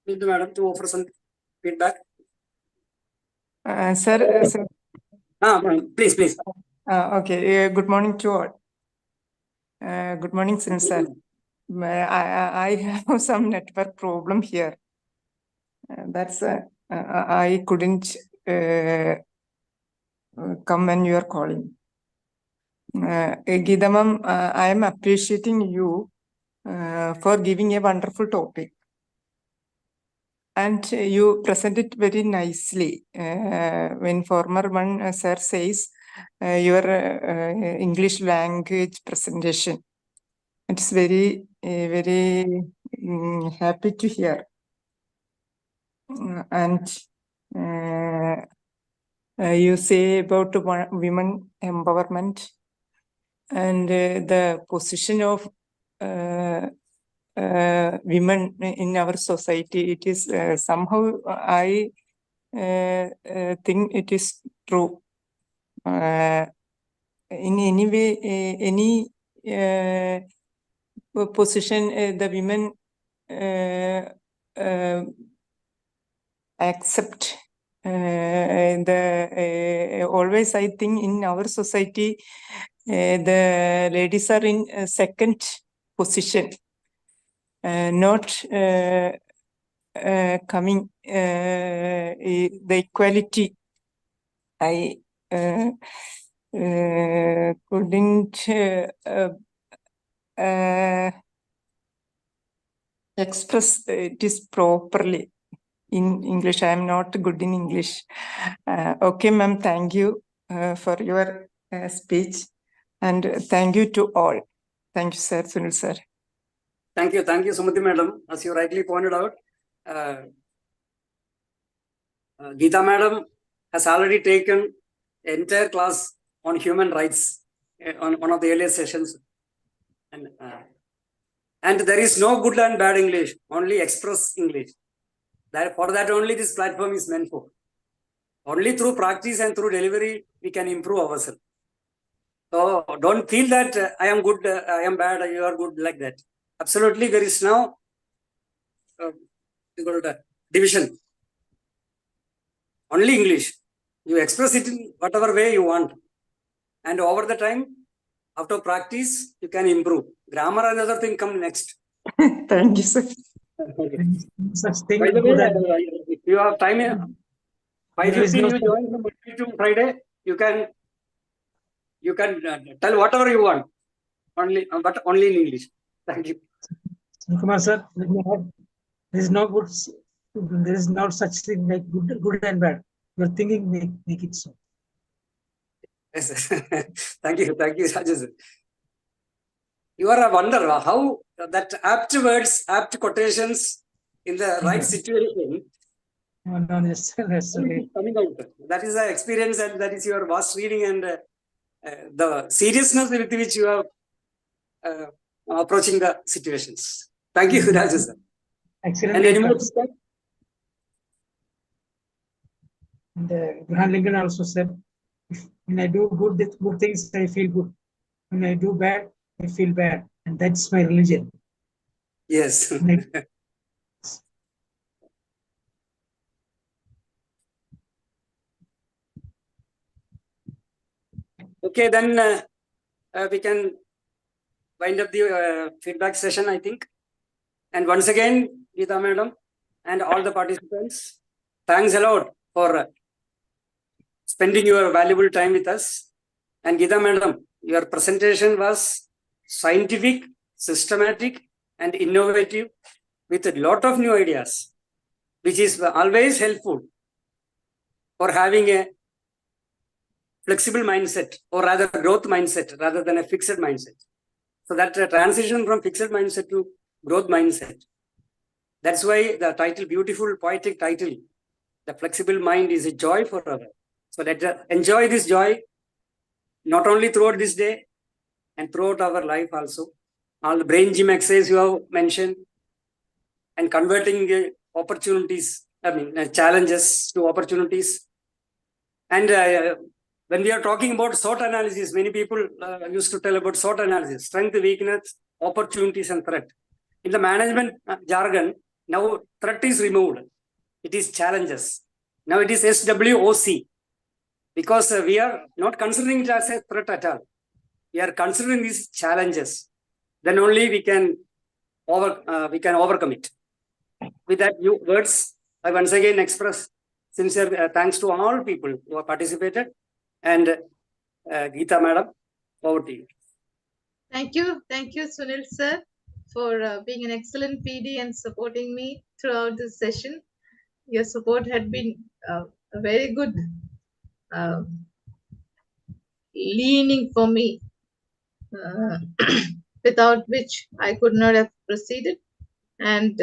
Bindu madam to offer some feedback. Sir. Please. Okay. Good morning to all. Good morning, sir. I have some network problem here. That's I couldn't come when you are calling. GEETHA ma'am, I am appreciating you for giving a wonderful topic. And you present it very nicely. When former one sir says your English language presentation, it's very happy to hear. And you say about women empowerment and the position of women in our society. It is somehow I think it is true. In any way, any position the women accept. Always I think in our society the ladies are in second position, not coming the equality. I couldn't express this properly in English. I am not good in English. Okay, ma'am, thank you for your speech, and thank you to all. Thank you, sir. Sunil sir. Thank you, Sumati madam. As you rightly pointed out, GEETHA madam has already taken an entire class on human rights on one of the earlier sessions. And there is no good and bad English, only express English. For that only this platform is meant for. Only through practice and through delivery we can improve ourselves. So don't feel that I am good, I am bad, you are good, like that. Absolutely, there is no division. Only English. You express it in whatever way you want. And over the time, after practice, you can improve. Grammar and other thing come next. Thank you, sir. Okay. Such thing By the good way, and if you have time, there is 5:15 no you join from Monday to Friday. You can tell whatever you want, but only in English. Thank you. Kumar sir, let me add, there is no good, there is not such thing like good and bad. Your thinking make it so. Yes. Thank you, Rajesh. You are a wonder how that apt words, apt quotations in the right situation No, yes, that's okay. coming out. That is the experience, and that is your vast reading and the seriousness with which you are approaching the situations. Thank you, Rajesh. Excellent. And any more? And Abraham Lincoln also said, when I do good things, I feel good. When I do bad, I feel bad. And that's my religion. Yes. Okay, then we can wind up the feedback session, I think. And once again, GEETHA madam and all the participants, thanks a lot for spending your valuable time with us. And GEETHA madam, your presentation was scientific, systematic, and innovative with a lot of new ideas, which is always helpful for having a flexible mindset, or rather growth mindset, rather than a fixed mindset. So that transition from fixed mindset to growth mindset. That's why the title, beautiful poetic title, The Flexible Mind is a Joy Forever. So let's enjoy this joy, not only throughout this day and throughout our life also. All the brain gym exercise you have mentioned, and converting opportunities, challenges to opportunities. And when we are talking about SWOT analysis, many people used to tell about SWOT analysis: strength, weakness, opportunities, and threat. In the management jargon, now threat is removed. It is challenges. Now it is SWOC, because we are not considering it as a threat at all. We are considering these challenges. Then only we can overcome it. With that few words, I once again express sincere thanks to all people who have participated. And GEETHA madam, over to you. Thank you, Sunil sir, for being an excellent PD and supporting me throughout this session. Your support had been a very good leaning for me, without which I could not have proceeded. And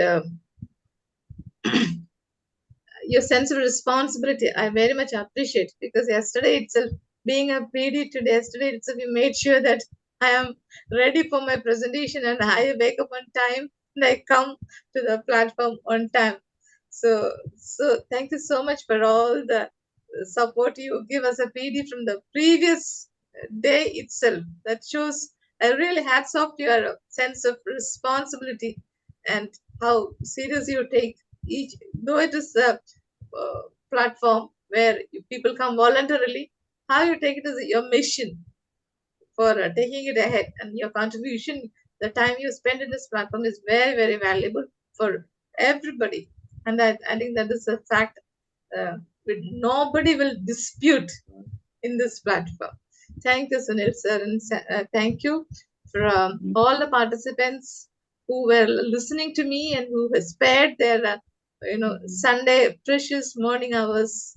your sense of responsibility, I very much appreciate, because yesterday itself, being a PD today, yesterday itself, you made sure that I am ready for my presentation and I wake up on time and I come to the platform on time. So thank you so much for all the support you give us a PD from the previous day itself. That shows, I really hats off to your sense of responsibility and how serious you take each, though it is a platform where people come voluntarily, how you take it as your mission for taking it ahead, and your contribution, the time you spend in this platform is very, very valuable for everybody. And I think that is a fact which nobody will dispute in this platform. Thank you, Sunil sir, and thank you for all the participants who were listening to me and who have spared their Sunday precious morning hours,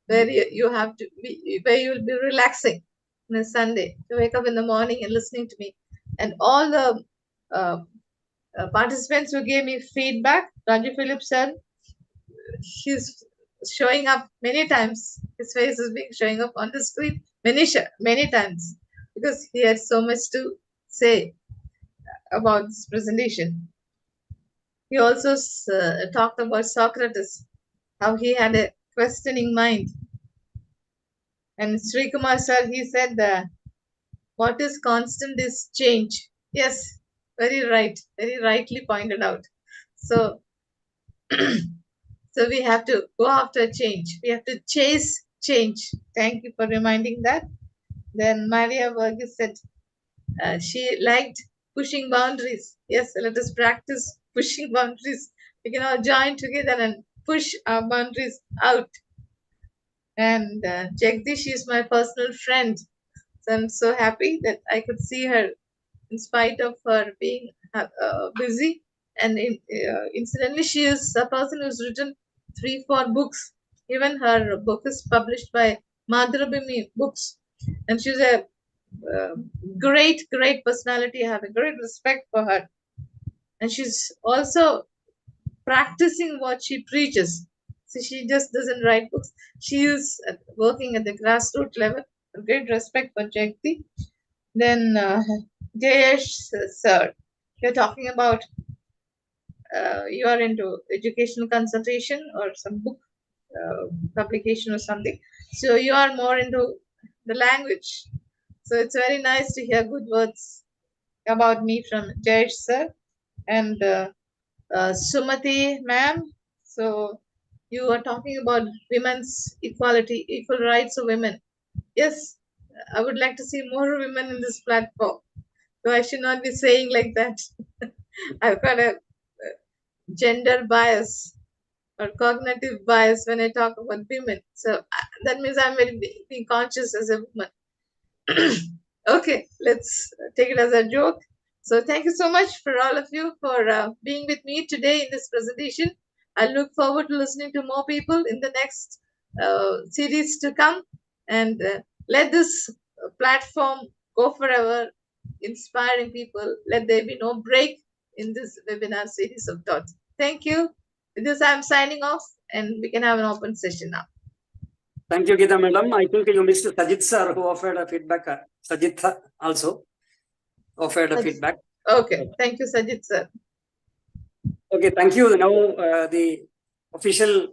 where you have to be, where you will be relaxing on a Sunday, to wake up in the morning and listening to me. And all the participants who gave me feedback, Ranju Phillips sir, he's showing up many times. His face is being showing up on the screen many times, because he has so much to say about this presentation. He also talked about Socrates, how he had a questioning mind. And Sri Kumar sir, he said what is constant is change. Yes, very right, very rightly pointed out. So so we have to go after change. We have to chase change. Thank you for reminding that. Then Maria Vargas said she liked pushing boundaries. Yes, let us practice pushing boundaries we can all join together and push our boundaries out. And Jagdish is my personal friend. So I'm so happy that I could see her in spite of her being busy. And incidentally, she is a person who's written 3-4 books. Even her book is published by Madhurabhumi Books. And she's a great personality. I have a great respect for her. And she's also practicing what she preaches. So she just doesn't write books. She is working at the grassroots level. A great respect for Jagdi. Then Jayesh sir, you're talking about you are into educational consultation or some book publication or something. So you are more into the language. So it's very nice to hear good words about me from Jayesh sir and Sumati ma'am. So you are talking about women's equality, equal rights of women. Yes, I would like to see more women in this platform. So I should not be saying like that. I've got a gender bias or cognitive bias when I talk about women. So that means I'm very being conscious as a woman. Okay, let's take it as a joke. So thank you so much for all of you for being with me today in this presentation. I look forward to listening to more people in the next series to come, and let this platform go forever, inspiring people. Let there be no break in this webinar series of thoughts. Thank you. With this, I'm signing off, and we can have an open session now. Thank you, Geetha madam. I think you missed Sajid sir who offered a feedback. Sajid also offered a feedback. Okay, thank you, Sajid sir. Okay, thank you. Now the official